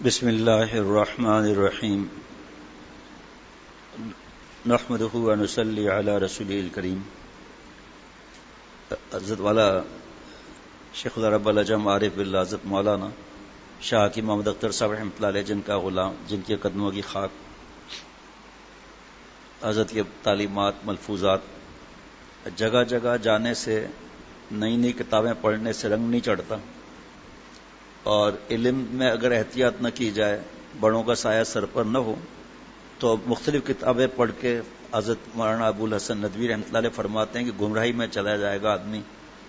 بسم اللہ الرحمن الرحیم نحمدہ ونصلی علی رسولہ الکریم. حضرت والا شیخ رب العجم عارف باللہ حضرت مولانا شاہ حکیم محمد اختر صاحب رحمۃ اللہ علیہ، جن کا غلام، جن کے قدموں کی خاک، حضرت کے تعلیمات، ملفوظات، جگہ جگہ جانے سے، نئی نئی کتابیں پڑھنے سے رنگ نہیں چڑھتا، اور علم میں اگر احتیاط نہ کی جائے، بڑوں کا سایہ سر پر نہ ہو، تو مختلف کتابیں پڑھ کے حضرت مولانا ابو الحسن ندوی رحمۃ اللہ علیہ فرماتے ہیں کہ گمراہی میں چلا جائے گا آدمی،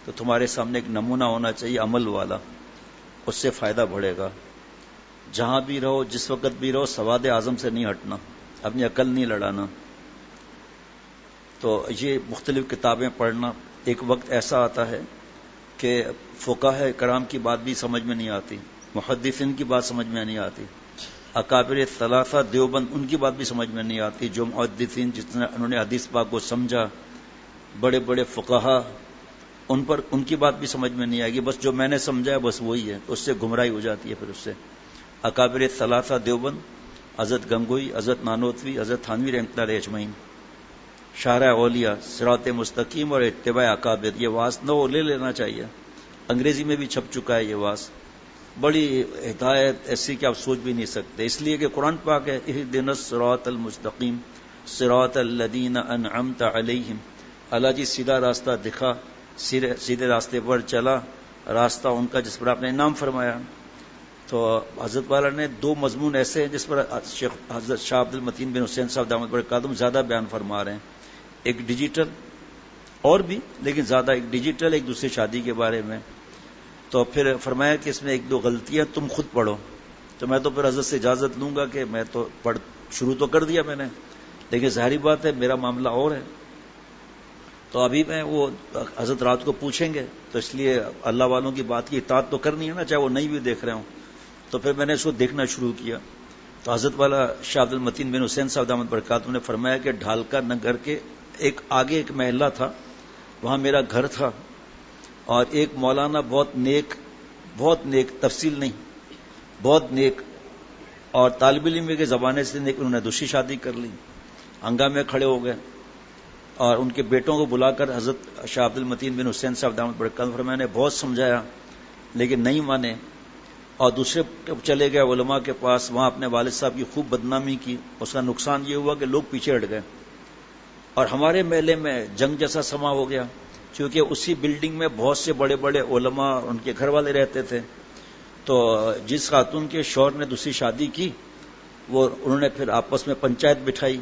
تو تمہارے سامنے ایک نمونہ ہونا چاہیے عمل والا، اس سے فائدہ بڑھے گا. جہاں بھی رہو، جس وقت بھی رہو، سواد اعظم سے نہیں ہٹنا، اپنی عقل نہیں لڑانا. تو یہ مختلف کتابیں پڑھنا. ایک وقت ایسا آتا ہے کہ فقہاء کرام کی بات بھی سمجھ میں نہیں آتی، محدثین کی بات سمجھ میں نہیں آتی، اکابر ثلاثہ دیوبند ان کی بات بھی سمجھ میں نہیں آتی. جو محدثین انہوں نے حدیث پاک کو سمجھا، بڑے بڑے فقہاء، ان کی بات بھی سمجھ میں نہیں آئے گی. بس جو میں نے سمجھا ہے بس وہی ہے، اس سے گمراہی ہو جاتی ہے. پھر اس سے اکابر ثلاثہ دیوبند، حضرت گنگوئی، حضرت نانوتوی، حضرت تھانوی رحمۃ اللہ علیہ اجمعین، شارع اولیاء، صراط مستقیم اور اتباع اکابر، یہ واس نہ لے لینا چاہیے. انگریزی میں بھی چھپ چکا ہے یہ واس. بڑی ہدایت ایسی کہ آپ سوچ بھی نہیں سکتے، اس لیے کہ قرآن پاک ہے اہدنا الصراط المستقیم صراط الذین انعمت علیہم. اللہ جی سیدھا راستہ دکھا، سیدھے راستے پر چلا، راستہ ان کا جس پر آپ نے انعام فرمایا. تو حضرت والا نے دو مضمون ایسے ہیں جس پر حضرت شاہ عبد المتین بن حسین صاحب دامت برکاتہم زیادہ بیان فرما رہے ہیں. ایک ڈیجیٹل، اور بھی لیکن زیادہ ایک ڈیجیٹل، ایک دوسری شادی کے بارے میں. تو پھر فرمایا کہ اس میں ایک دو غلطیاں تم خود پڑھو. تو میں تو پھر حضرت سے اجازت لوں گا کہ میں تو شروع تو کر دیا میں نے، لیکن ظاہری بات ہے میرا معاملہ اور ہے. تو ابھی میں وہ حضرت رات کو پوچھیں گے، تو اس لیے اللہ والوں کی بات کی اطاعت تو کرنی ہے نا، چاہے وہ نہیں بھی دیکھ رہے ہوں. تو پھر میں نے اس کو دیکھنا شروع کیا. تو حضرت والا شاہ عبد المتین بن حسین صاحب دامت برکاتہم نے فرمایا کہ ڈھالکا نگر کے ایک آگے ایک محلہ تھا، وہاں میرا گھر تھا، اور ایک مولانا بہت نیک، تفصیل نہیں، بہت نیک، اور طالب علم کے زمانے سے نیک، انہوں نے دوسری شادی کر لی. ہنگامے کھڑے ہو گئے، اور ان کے بیٹوں کو بلا کر حضرت شاہ عبد المتین بن حسین صاحب دامت برکاتہم فرمایا نے بہت سمجھایا لیکن نہیں مانے، اور دوسرے چلے گئے علماء کے پاس، وہاں اپنے والد صاحب کی خوب بدنامی کی. اس کا نقصان یہ ہوا کہ لوگ پیچھے ہٹ گئے، اور ہمارے محلے میں جنگ جیسا سما ہو گیا، کیونکہ اسی بلڈنگ میں بہت سے بڑے بڑے علماء اور ان کے گھر والے رہتے تھے. تو جس خاتون کے شوہر نے دوسری شادی کی، انہوں نے پھر آپس میں پنچایت بٹھائی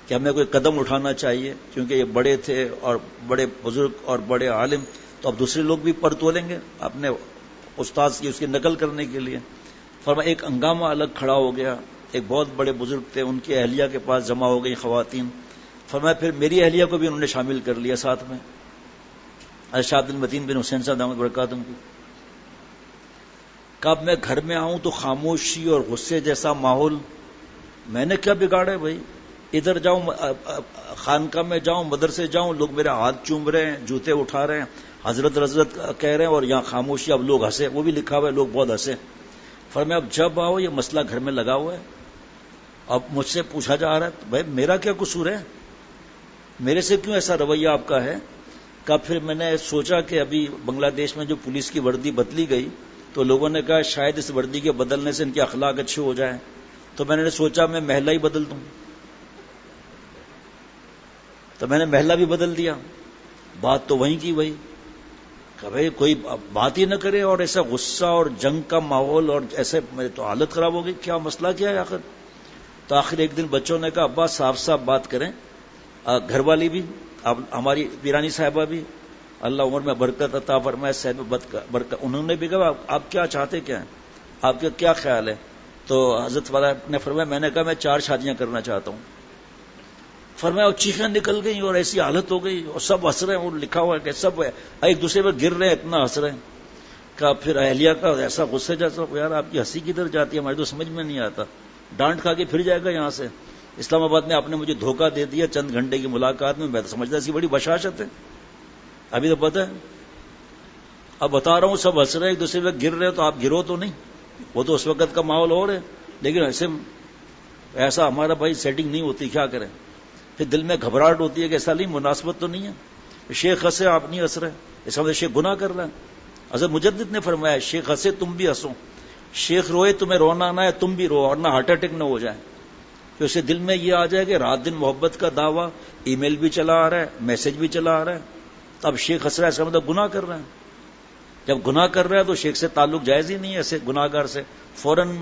کہ ہمیں کوئی قدم اٹھانا چاہیے، کیونکہ یہ بڑے تھے اور بڑے بزرگ اور بڑے عالم، تو اب دوسرے لوگ بھی پر تولیں گے اپنے استاد کی، اس کی نقل کرنے کے لیے. فرمایا ایک ہنگامہ الگ کھڑا ہو گیا. ایک بہت بڑے بزرگ تھے، ان کی اہلیہ کے پاس جمع ہو گئی خواتین. فرمایا پھر میری اہلیہ کو بھی انہوں نے شامل کر لیا ساتھ میں، شاہ عبد المتین بن حسین صاحب دامت برکاتہم کو. کب میں گھر میں آؤں تو خاموشی اور غصے جیسا ماحول. میں نے کیا بگاڑا ہے بھائی؟ ادھر جاؤں، خانقاہ میں جاؤں، مدرسے جاؤں، لوگ میرے ہاتھ چوم رہے ہیں، جوتے اٹھا رہے ہیں، حضرت کہہ رہے ہیں، اور یہاں خاموشی. اب لوگ ہنسے، وہ بھی لکھا ہوا ہے لوگ بہت ہنسے. فرمایا اب جب آؤ، یہ مسئلہ گھر میں لگا ہوا ہے. اب مجھ سے پوچھا جا رہا ہے بھائی میرا کیا قصور ہے، میرے سے کیوں ایسا رویہ آپ کا ہے؟ کہ پھر میں نے سوچا کہ ابھی بنگلہ دیش میں جو پولیس کی وردی بدلی گئی، تو لوگوں نے کہا شاید اس وردی کے بدلنے سے ان کے اخلاق اچھے ہو جائیں. تو میں نے سوچا میں محلہ ہی بدل دوں، تو میں نے محلہ بھی بدل دیا. بات تو وہیں کی وہی، کہ بھائی کوئی بات ہی نہ کرے، اور ایسا غصہ اور جنگ کا ماحول، اور ایسے میری تو حالت خراب ہو گئی. کیا مسئلہ کیا ہے آخر؟ تو آخر ایک دن بچوں نے کہا ابا صاف بات کریں. گھر والی بھی، اب ہماری پیرانی صاحبہ بھی، اللہ عمر میں برکت عطا فرمائے، صاحب برکت، انہوں نے بھی کہا آپ کیا چاہتے، کیا ہیں آپ کا کیا خیال ہے؟ تو حضرت والا نے فرمایا میں نے کہا میں 4 شادیاں کرنا چاہتا ہوں. فرمایا اور چیخیں نکل گئی اور ایسی حالت ہو گئی، اور سب ہنس رہے ہیں. وہ لکھا ہوا ہے کہ سب ایک دوسرے پر گر رہے ہیں، اتنا ہنس رہے ہیں. کہ پھر اہلیہ کا ایسا غصے جیسا، یار آپ کی ہنسی کدھر جاتی ہے، ہماری تو سمجھ میں نہیں آتا، ڈانٹ کھا کے پھر جائے گا یہاں سے. اسلام آباد میں آپ نے مجھے دھوکہ دے دیا چند گھنٹے کی ملاقات میں تو سمجھتا ایسی بڑی بشاشت ہے. ابھی تو پتہ ہے، اب بتا رہا ہوں سب ہنس رہے ہیں، ایک دوسرے پہ گر رہے، تو آپ گرو تو نہیں. وہ تو اس وقت کا ماحول اور ہے، لیکن ایسا ہمارا بھائی سیٹنگ نہیں ہوتی، کیا کریں؟ پھر دل میں گھبراہٹ ہوتی ہے کہ ایسا نہیں، مناسبت تو نہیں ہے، شیخ ہنسے آپ نہیں ہنس رہے، اس وجہ شیخ گناہ کر رہا ہے۔ حضرت مجدد نے فرمایا شیخ ہنسے تم بھی ہنسو، شیخ روئے تمہیں رونا نہ ہے تم بھی رو، اور نہ ہارٹ اٹیک نہ ہو جائے، کہ اسے دل میں یہ آ جائے کہ رات دن محبت کا دعویٰ، ای میل بھی چلا آ رہا ہے، میسج بھی چلا آ رہا ہے، تو اب شیخ ہنس رہا ہے، اس کا مطلب گناہ کر رہا ہے۔ جب گناہ کر رہا ہے تو شیخ سے تعلق جائز ہی نہیں ہے، ایسے گناہ گار سے فوراً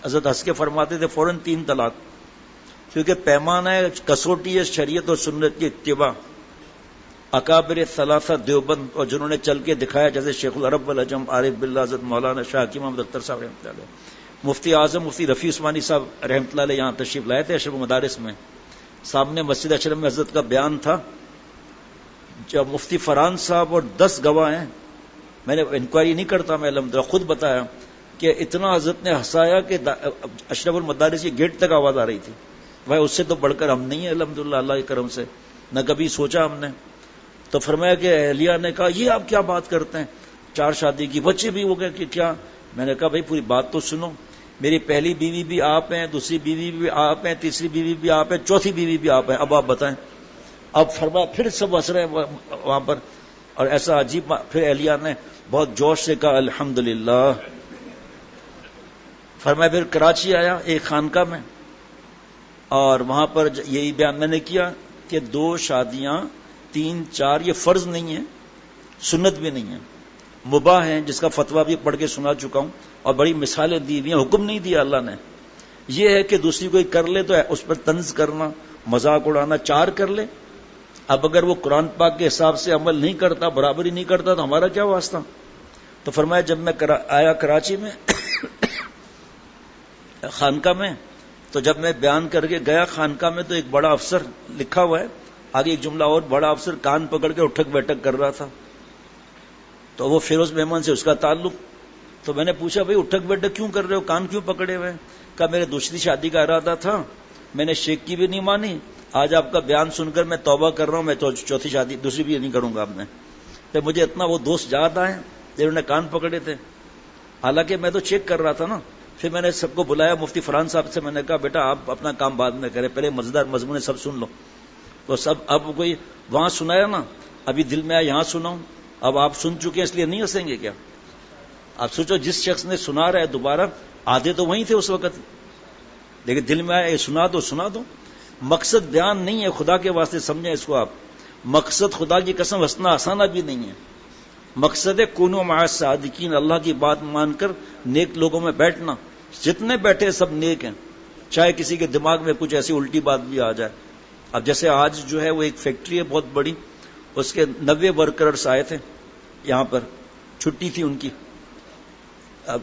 حضرت ہنس کے فرماتے تھے فوراً 3 طلاق، کیونکہ پیمانہ ہے، کسوٹی ہے شریعت اور سنت کی اتباع۔ اکابر ثلاثہ دیوبند اور جنہوں نے چل کے دکھایا، جیسے شیخ العرب والعجم عارف باللہ حضرت مولانا شاہ حکیم محمد اختر صاحب رحمۃ اللہ علیہ، مفتی اعظم مفتی رفیع عثمانی صاحب رحمۃ اللہ علیہ یہاں تشریف لائے تھے اشرف مدارس میں، سامنے مسجد اشرف میں حضرت کا بیان تھا، جب مفتی فرحان صاحب اور 10 گواہ ہیں، میں نے انکوائری نہیں کرتا، میں الحمدللہ خود بتایا کہ اتنا حضرت نے ہنسایا کہ اشرف المدارس کی گیٹ تک آواز آ رہی تھی۔ بھائی اس سے تو بڑھ کر ہم نہیں ہیں الحمدللہ، اللہ کے کرم سے، نہ کبھی سوچا ہم نے۔ تو فرمایا کہ اہلیہ نے کہا یہ آپ کیا بات کرتے ہیں، 4 شادی کی، بچے بھی ہو گئے کہ کیا؟ میں نے کہا بھائی پوری بات تو سنو، میری پہلی بیوی بھی آپ ہیں، دوسری بیوی بھی آپ ہیں، تیسری بیوی بھی آپ ہیں، چوتھی بیوی بھی آپ ہیں، اب آپ بتائیں۔ اب فرمایا پھر سب ہنس رہے ہیں وہاں پر، اور ایسا عجیب، پھر اہلیہ نے بہت جوش سے کہا الحمدللہ۔ فرمایا پھر کراچی آیا ایک خانقاہ میں، اور وہاں پر یہی بیان میں نے کیا کہ 2 شادیاں 3 4 یہ فرض نہیں ہے، سنت بھی نہیں ہے، مباح ہیں، جس کا فتویٰ بھی پڑھ کے سنا چکا ہوں، اور بڑی مثالیں دی ہوئی ہیں، حکم نہیں دیا اللہ نے۔ یہ ہے کہ دوسری کوئی کر لے تو اس پر طنز کرنا، مذاق اڑانا، 4 کر لے۔ اب اگر وہ قرآن پاک کے حساب سے عمل نہیں کرتا، برابری نہیں کرتا، تو ہمارا کیا واسطہ؟ تو فرمایا جب میں آیا کراچی میں خانقاہ میں، تو جب میں بیان کر کے گیا خانقاہ میں، تو ایک بڑا افسر لکھا ہوا ہے آگے ایک جملہ اور، بڑا افسر کان پکڑ کے اٹھک بیٹھک کر رہا تھا، تو وہ فیروز مہمان سے اس کا تعلق۔ تو میں نے پوچھا بھائی اٹھک بیٹھک کیوں کر رہے ہو، کان کیوں پکڑے ہوئے؟ کہا میرے دوسری شادی کا ارادہ تھا، میں نے شیخ کی بھی نہیں مانی، آج آپ کا بیان سن کر میں توبہ کر رہا ہوں، میں چوتھی شادی دوسری بھی نہیں کروں گا اب میں۔ پھر مجھے اتنا وہ دوست یاد آئے جنہوں نے کان پکڑے تھے، حالانکہ میں تو چیک کر رہا تھا نا۔ پھر میں نے سب کو بلایا، مفتی فرحان صاحب سے میں نے کہا بیٹا آپ اپنا کام بعد میں کریں، پہلے مزیدار مضمون سب سن لو۔ تو سب اب کوئی وہاں سنایا نا، ابھی دل میں آیا یہاں سناؤں، اب آپ سن چکے ہیں اس لیے نہیں ہنسیں گے کیا؟ آپ سوچو جس شخص نے سنا رہا ہے دوبارہ، آدھے تو وہیں تھے اس وقت، لیکن دل میں آیا یہ سنا دو۔ مقصد بیان نہیں ہے، خدا کے واسطے سمجھیں اس کو آپ، مقصد خدا کی قسم ہنسنا آسانہ بھی نہیں ہے، مقصد ہے کونوا مع الصادقین، اللہ کی بات مان کر نیک لوگوں میں بیٹھنا۔ جتنے بیٹھے سب نیک ہیں، چاہے کسی کے دماغ میں کچھ ایسی الٹی بات بھی آ جائے۔ اب جیسے آج جو ہے وہ ایک فیکٹری ہے بہت بڑی، اس کے 90 ورکرز آئے تھے یہاں پر، چھٹی تھی ان کی، اب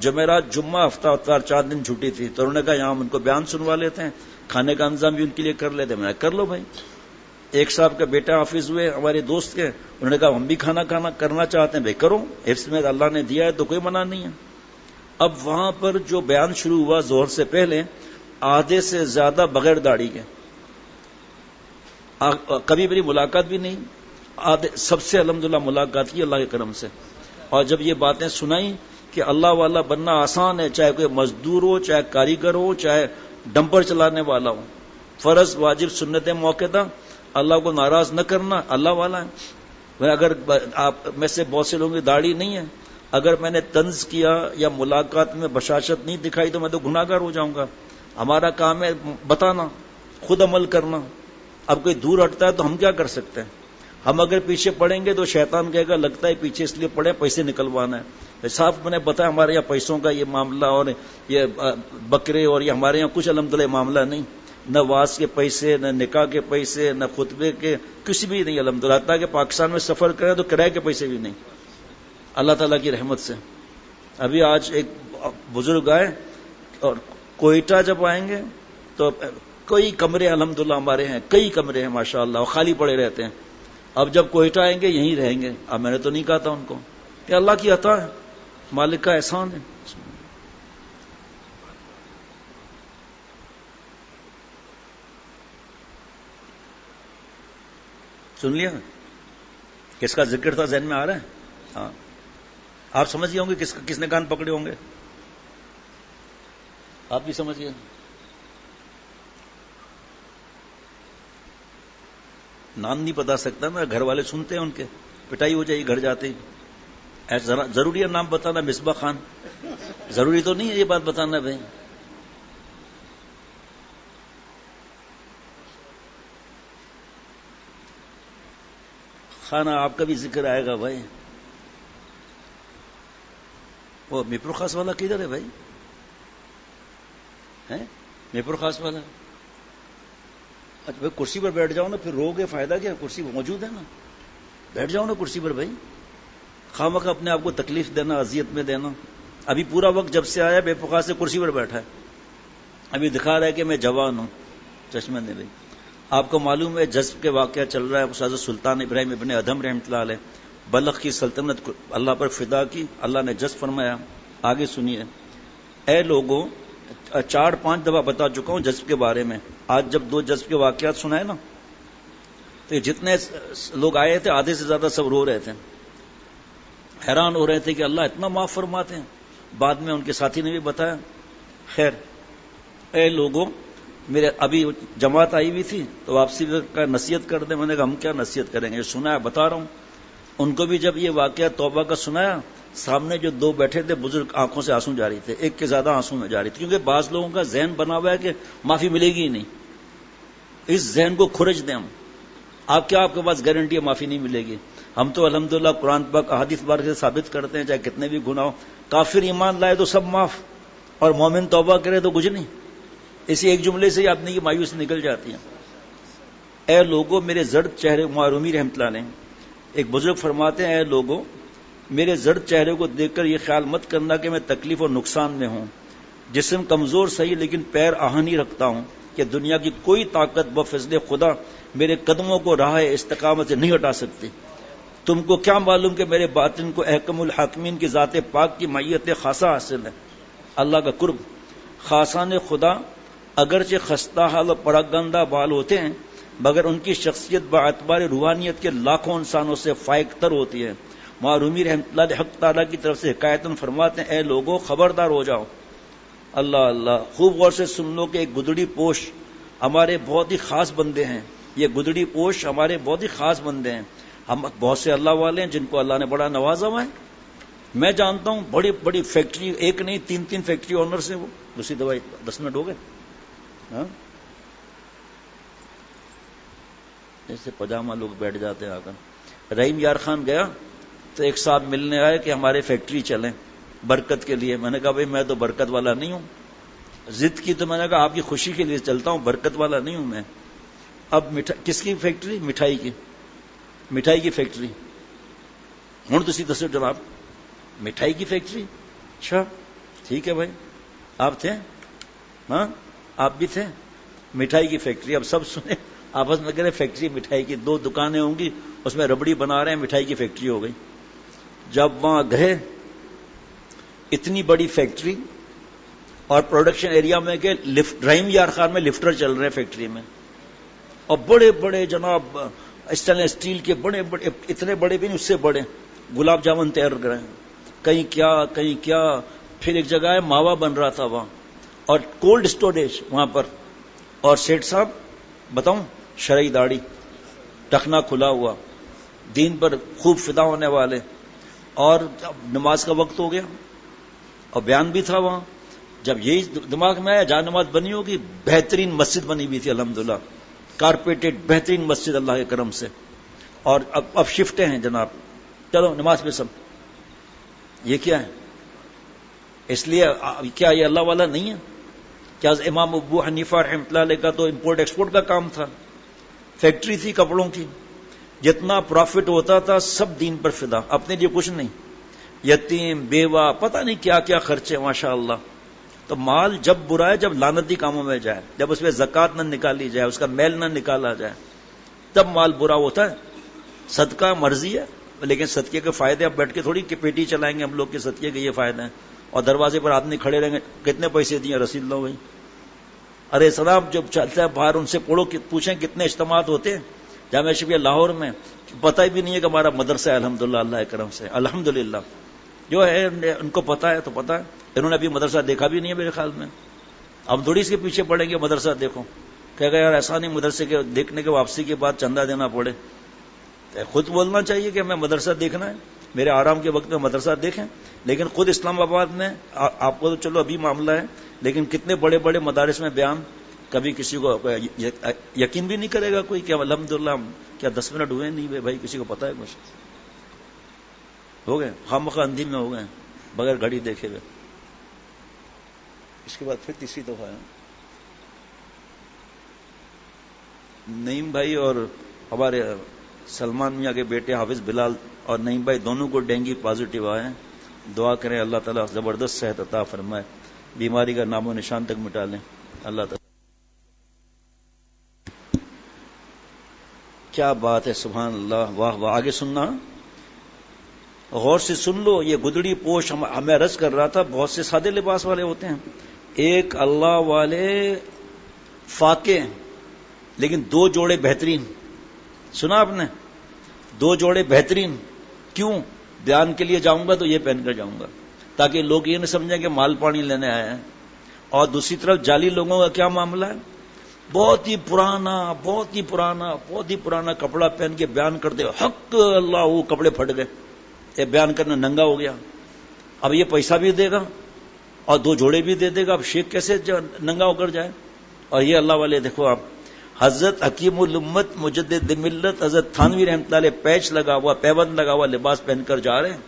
جمعرات جمعہ ہفتہ اتوار 4 دن چھٹی تھی، تو انہوں نے کہا یہاں ہم ان کو بیان سنوا لیتے ہیں، کھانے کا انتظام بھی ان کے لیے کر لیتے ہیں۔ میں نے کر لو بھائی۔ ایک صاحب کا بیٹا حافظ ہوئے ہمارے دوست کے، انہوں نے کہا ہم بھی کھانا کرنا چاہتے ہیں، بھائی کرو، حفظ میں اللہ نے دیا ہے تو کوئی منع نہیں ہے۔ اب وہاں پر جو بیان شروع ہوا ظہر سے پہلے، آدھے سے زیادہ بغیر داڑھی کے، کبھی میری ملاقات بھی نہیں، آدھے سب سے الحمدللہ ملاقات کی اللہ کے کرم سے، اور جب یہ باتیں سنائیں کہ اللہ والا بننا آسان ہے، چاہے کوئی مزدور ہو، چاہے کاریگر ہو، چاہے ڈمپر چلانے والا ہو، فرض واجب سنت موقعہ، اللہ کو ناراض نہ کرنا، اللہ والا ہے۔ اگر آپ میں سے بہت سے لوگوں کی داڑھی نہیں ہے، اگر میں نے طنز کیا یا ملاقات میں بشاشت نہیں دکھائی تو میں تو گناہ گار ہو جاؤں گا۔ ہمارا کام ہے بتانا، خود عمل کرنا۔ اب کوئی دور ہٹتا ہے تو ہم کیا کر سکتے ہیں؟ ہم اگر پیچھے پڑیں گے تو شیطان کہے گا لگتا ہے پیچھے اس لیے پڑے پیسے نکلوانا ہے۔ صاحب میں نے بتایا ہمارے یہاں پیسوں کا یہ معاملہ اور یہ بکرے اور یہ ہمارے یہاں کچھ الحمدللہ معاملہ نہیں، نہ واز کے پیسے، نہ نکاح کے پیسے، نہ خطبے کے، کچھ بھی نہیں الحمدللہ۔ حتیٰ کہ پاکستان میں سفر کرے تو کرائے کے پیسے بھی نہیں، اللہ تعالیٰ کی رحمت سے۔ ابھی آج ایک بزرگ آئے اور کوئٹہ جب آئیں گے تو کئی کمرے الحمدللہ ہمارے ہیں، کئی کمرے ہیں ماشاءاللہ، اور خالی پڑے رہتے ہیں۔ اب جب کوئٹہ آئیں گے یہیں رہیں گے۔ اب میں نے تو نہیں کہا تھا ان کو کہ اللہ کی عطا ہے، مالک کا احسان ہے۔ سن لیا کس کا ذکر تھا، ذہن میں آ رہا ہے؟ ہاں آپ سمجھ گئے ہوں گے کس نے کان پکڑے ہوں گے؟ آپ بھی سمجھ گئے؟ نام نہیں بتا سکتا نا، گھر والے سنتے ہیں ان کے، پٹائی ہو جائے گی گھر جاتے ہی۔ ضروری ہے نام بتانا مصباح خان؟ ضروری تو نہیں ہے یہ بات بتانا بھائی۔ خانہ آپ کا بھی ذکر آئے گا بھائی۔ وہ میپر خاص والا کدھر ہے بھائی؟ میپر خاص والا؟ اچھا بھائی کرسی پر بیٹھ جاؤ نا، پھر رو گے فائدہ کیا؟ کرسی موجود ہے نا، بیٹھ جاؤ نا کرسی پر بھائی۔ خامخواہ اپنے آپ کو تکلیف دینا، اذیت میں دینا۔ ابھی پورا وقت جب سے آیا بے فقار سے کرسی پر بیٹھا ہے، ابھی دکھا رہا ہے کہ میں جوان ہوں چشمے نے بھائی۔ آپ کو معلوم ہے جذب کے واقعہ چل رہا ہے، استاد سلطان ابراہیم ابن ادھم رحمۃ اللہ علیہ بلخ کی سلطنت اللہ پر فدا کی، اللہ نے جذب فرمایا۔ آگے سنیے، اے لوگوں 4-5 دفعہ بتا چکا ہوں جذب کے بارے میں، آج جب 2 جذب کے واقعات سنائے نا تو جتنے لوگ آئے تھے آدھے سے زیادہ سب رو رہے تھے، حیران ہو رہے تھے کہ اللہ اتنا معاف فرماتے ہیں۔ بعد میں ان کے ساتھی نے بھی بتایا۔ خیر، اے لوگوں، میرے ابھی جماعت آئی ہوئی تھی تو واپسی کا نصیحت کر دیں۔ میں نے کہا ہم کیا نصیحت کریں گے، سنا ہے بتا رہا ہوں۔ ان کو بھی جب یہ واقعہ توبہ کا سنایا، سامنے جو 2 بیٹھے تھے بزرگ، آنکھوں سے آنسو جاری تھے، ایک کے زیادہ آنسو میں جاری تھے، کیونکہ بعض لوگوں کا ذہن بنا ہوا ہے کہ معافی ملے گی ہی نہیں۔ اس ذہن کو کھرچ دیں ہم۔ آپ کے پاس گارنٹی ہے معافی نہیں ملے گی؟ ہم تو الحمدللہ قرآن پاک احادیث بار سے ثابت کرتے ہیں، چاہے کتنے بھی گناہ ہو، کافر ایمان لائے تو سب معاف، اور مومن توبہ کرے تو کچھ نہیں۔ اسی ایک جملے سے ہی آدمی کی مایوسی نکل جاتی ہے۔ اے لوگوں میرے زرد چہرے، معرومی رحمۃ اللہ علیہ ایک بزرگ فرماتے ہیں، اے لوگوں میرے زرد چہرے کو دیکھ کر یہ خیال مت کرنا کہ میں تکلیف اور نقصان میں ہوں۔ جسم کمزور صحیح لیکن پیر آہنی رکھتا ہوں کہ دنیا کی کوئی طاقت بفضل خدا میرے قدموں کو راہ استقامت سے نہیں ہٹا سکتی۔ تم کو کیا معلوم کہ میرے باطن کو احکم الحاکمین کی ذات پاک کی معیت خاصہ حاصل ہے، اللہ کا قرب۔ خاصان خدا اگرچہ خستہ حال و پراگندہ بال ہوتے ہیں، مگر ان کی شخصیت باعتبار روحانیت کے لاکھوں انسانوں سے فائق تر ہوتی ہے۔ معرومی رحمۃ اللہ علیہ حق تعالیٰ کی طرف سے حکایتاً فرماتے ہیں، اے لوگوں خبردار ہو جاؤ۔ اللہ اللہ، خوب غور سے سن لو کہ ایک گدڑی پوش ہمارے بہت ہی خاص بندے ہیں۔ یہ گدڑی پوش ہمارے بہت ہی خاص بندے ہیں۔ ہم بہت سے اللہ والے ہیں جن کو اللہ نے بڑا نوازا ہوا ہے۔ میں جانتا ہوں بڑی بڑی فیکٹری، ایک نہیں 3 فیکٹری آنرز ہیں وہ۔ دوسری دوائی 10 منٹ ہو گئے؟ ہاں، جیسے پاجامہ لوگ بیٹھ جاتے ہیں آ کر۔ رحیم یار خان گیا تو ایک صاحب ملنے آئے کہ ہمارے فیکٹری چلیں برکت کے لیے۔ میں نے کہا بھائی میں تو برکت والا نہیں ہوں، ضد کی تو میں نے کہا آپ کی خوشی کے لیے چلتا ہوں، برکت والا نہیں ہوں میں۔ اب کس کی فیکٹری؟ مٹھائی کی، مٹھائی کی فیکٹری۔ ہوں تسی دسو جناب، مٹھائی کی فیکٹری؟ اچھا ٹھیک ہے بھائی، آپ تھے؟ ہاں آپ بھی تھے؟ مٹھائی کی فیکٹری۔ اب سب سنیں آپس میں کہہ رہے فیکٹری مٹھائی کی، 2 دکانیں ہوں گی، اس میں ربڑی بنا رہے ہیں، مٹھائی کی فیکٹری ہو گئی۔ جب وہاں گئے، اتنی بڑی فیکٹری اور پروڈکشن ایریا میں کہ رحیم یار خان میں لفٹر چل رہے ہیں فیکٹری میں، اور بڑے بڑے جناب اسٹینلیس اسٹیل کے بڑے بڑے، اتنے بڑے بھی نہیں اس سے بڑے گلاب جامن تیار کر رہے ہیں، کہیں کیا کہیں کیا۔ پھر ایک جگہ ہے ماوا بن رہا تھا وہاں، اور کولڈ اسٹوریج وہاں پر، اور سیٹھ صاحب بتاؤں شرعی داڑھی، ٹخنا کھلا ہوا، دین پر خوب فدا ہونے والے۔ اور جب نماز کا وقت ہو گیا اور بیان بھی تھا وہاں، جب یہی دماغ میں آیا جہاں نماز بنی ہوگی، بہترین مسجد بنی ہوئی تھی الحمدللہ، کارپیٹڈ بہترین مسجد اللہ کے کرم سے۔ اور اب شفٹیں ہیں جناب، چلو نماز پہ سب۔ یہ کیا ہے؟ اس لیے کیا یہ اللہ والا نہیں ہے؟ کیا امام ابو حنیفہ رحمۃ اللہ علیہ کا تو امپورٹ ایکسپورٹ کا کام تھا، فیکٹری تھی کپڑوں کی، جتنا پروفٹ ہوتا تھا سب دین پر فدا، اپنے لیے کچھ نہیں، یتیم بیوہ پتہ نہیں کیا کیا خرچے ماشاء اللہ۔ تو مال جب برا ہے، جب لعنتی کاموں میں جائے، جب اس میں زکوٰۃ نہ نکالی جائے، اس کا میل نہ نکالا جائے، تب مال برا ہوتا ہے۔ صدقہ مرضی ہے، لیکن صدقے کے فائدے اب بیٹھ کے تھوڑی کہ پیٹی چلائیں گے ہم لوگ کہ صدقے کے یہ فائدے ہیں، اور دروازے پر آدمی کھڑے رہیں گے کتنے پیسے دیے رسید لو بھائی۔ ارے سلام جب چلتا ہے باہر ان سے پڑھو، پوچھیں کتنے اجتماعات ہوتے ہیں جامعہ شفیہ لاہور میں، پتہ بھی نہیں ہے کہ ہمارا مدرسہ ہے الحمدللہ اللہ کے کرم سے الحمدللہ۔ جو ہے ان کو پتا ہے تو پتا ہے. انہوں نے ابھی مدرسہ دیکھا بھی نہیں ہے میرے خیال میں. اب تھوڑی اس کے پیچھے پڑیں گے مدرسہ دیکھو. کہ اگر یار ایسا نہیں مدرسے کے دیکھنے کے واپسی کے بعد چندہ دینا پڑے. خود بولنا چاہیے کہ ہمیں مدرسہ دیکھنا ہے, میرے آرام کے وقت میں مدرسہ دیکھیں. لیکن خود اسلام آباد میں آپ کو تو چلو ابھی معاملہ ہے, لیکن کتنے بڑے بڑے مدارس میں بیان, کبھی کسی کو یقین بھی نہیں کرے گا کوئی کہ الحمدللہ کیا 10 منٹ ہوئے نہیں ہوئے بھائی, کسی کو پتا ہے کچھ ہو گئے خامخواہ اندھی میں ہو گئے بغیر گھڑی دیکھے ہوئے. اس کے بعد پھر تیسری دفعہ ہے نعیم بھائی اور ہمارے سلمان میاں کے بیٹے حافظ بلال اور نعیم بھائی دونوں کو ڈینگی پازیٹیو آئے ہیں. دعا کریں اللہ تعالیٰ زبردست صحت عطا فرمائے, بیماری کا نام و نشان تک مٹا لیں اللہ تعالیٰ. کیا بات ہے, سبحان اللہ, واہ واہ. آگے سننا, غور سے سن لو. یہ گدڑی پوش ہمیں عرض کر رہا تھا, بہت سے سادے لباس والے ہوتے ہیں, ایک اللہ والے فاقے, لیکن 2 جوڑے بہترین. سنا آپ نے, 2 جوڑے بہترین. کیوں؟ بیان کے لیے جاؤں گا تو یہ پہن کر جاؤں گا تاکہ لوگ یہ نہ سمجھیں کہ مال پانی لینے آئے ہیں. اور دوسری طرف جعلی لوگوں کا کیا معاملہ ہے, بہت ہی پرانا کپڑا پہن کے بیان کرتے حق اللہ, وہ کپڑے پھٹ گئے, یہ بیان کرنا ننگا ہو گیا. اب یہ پیسہ بھی دے گا اور 2 جوڑے بھی دے دے گا, اب شیخ کیسے ننگا ہو کر جائے. اور یہ اللہ والے دیکھو آپ, حضرت حکیم الامت مجدد ملت حضرت تھانوی رحمۃ اللہ علیہ پیچ لگا ہوا, پیبند لگا ہوا لباس پہن کر جا رہے ہیں.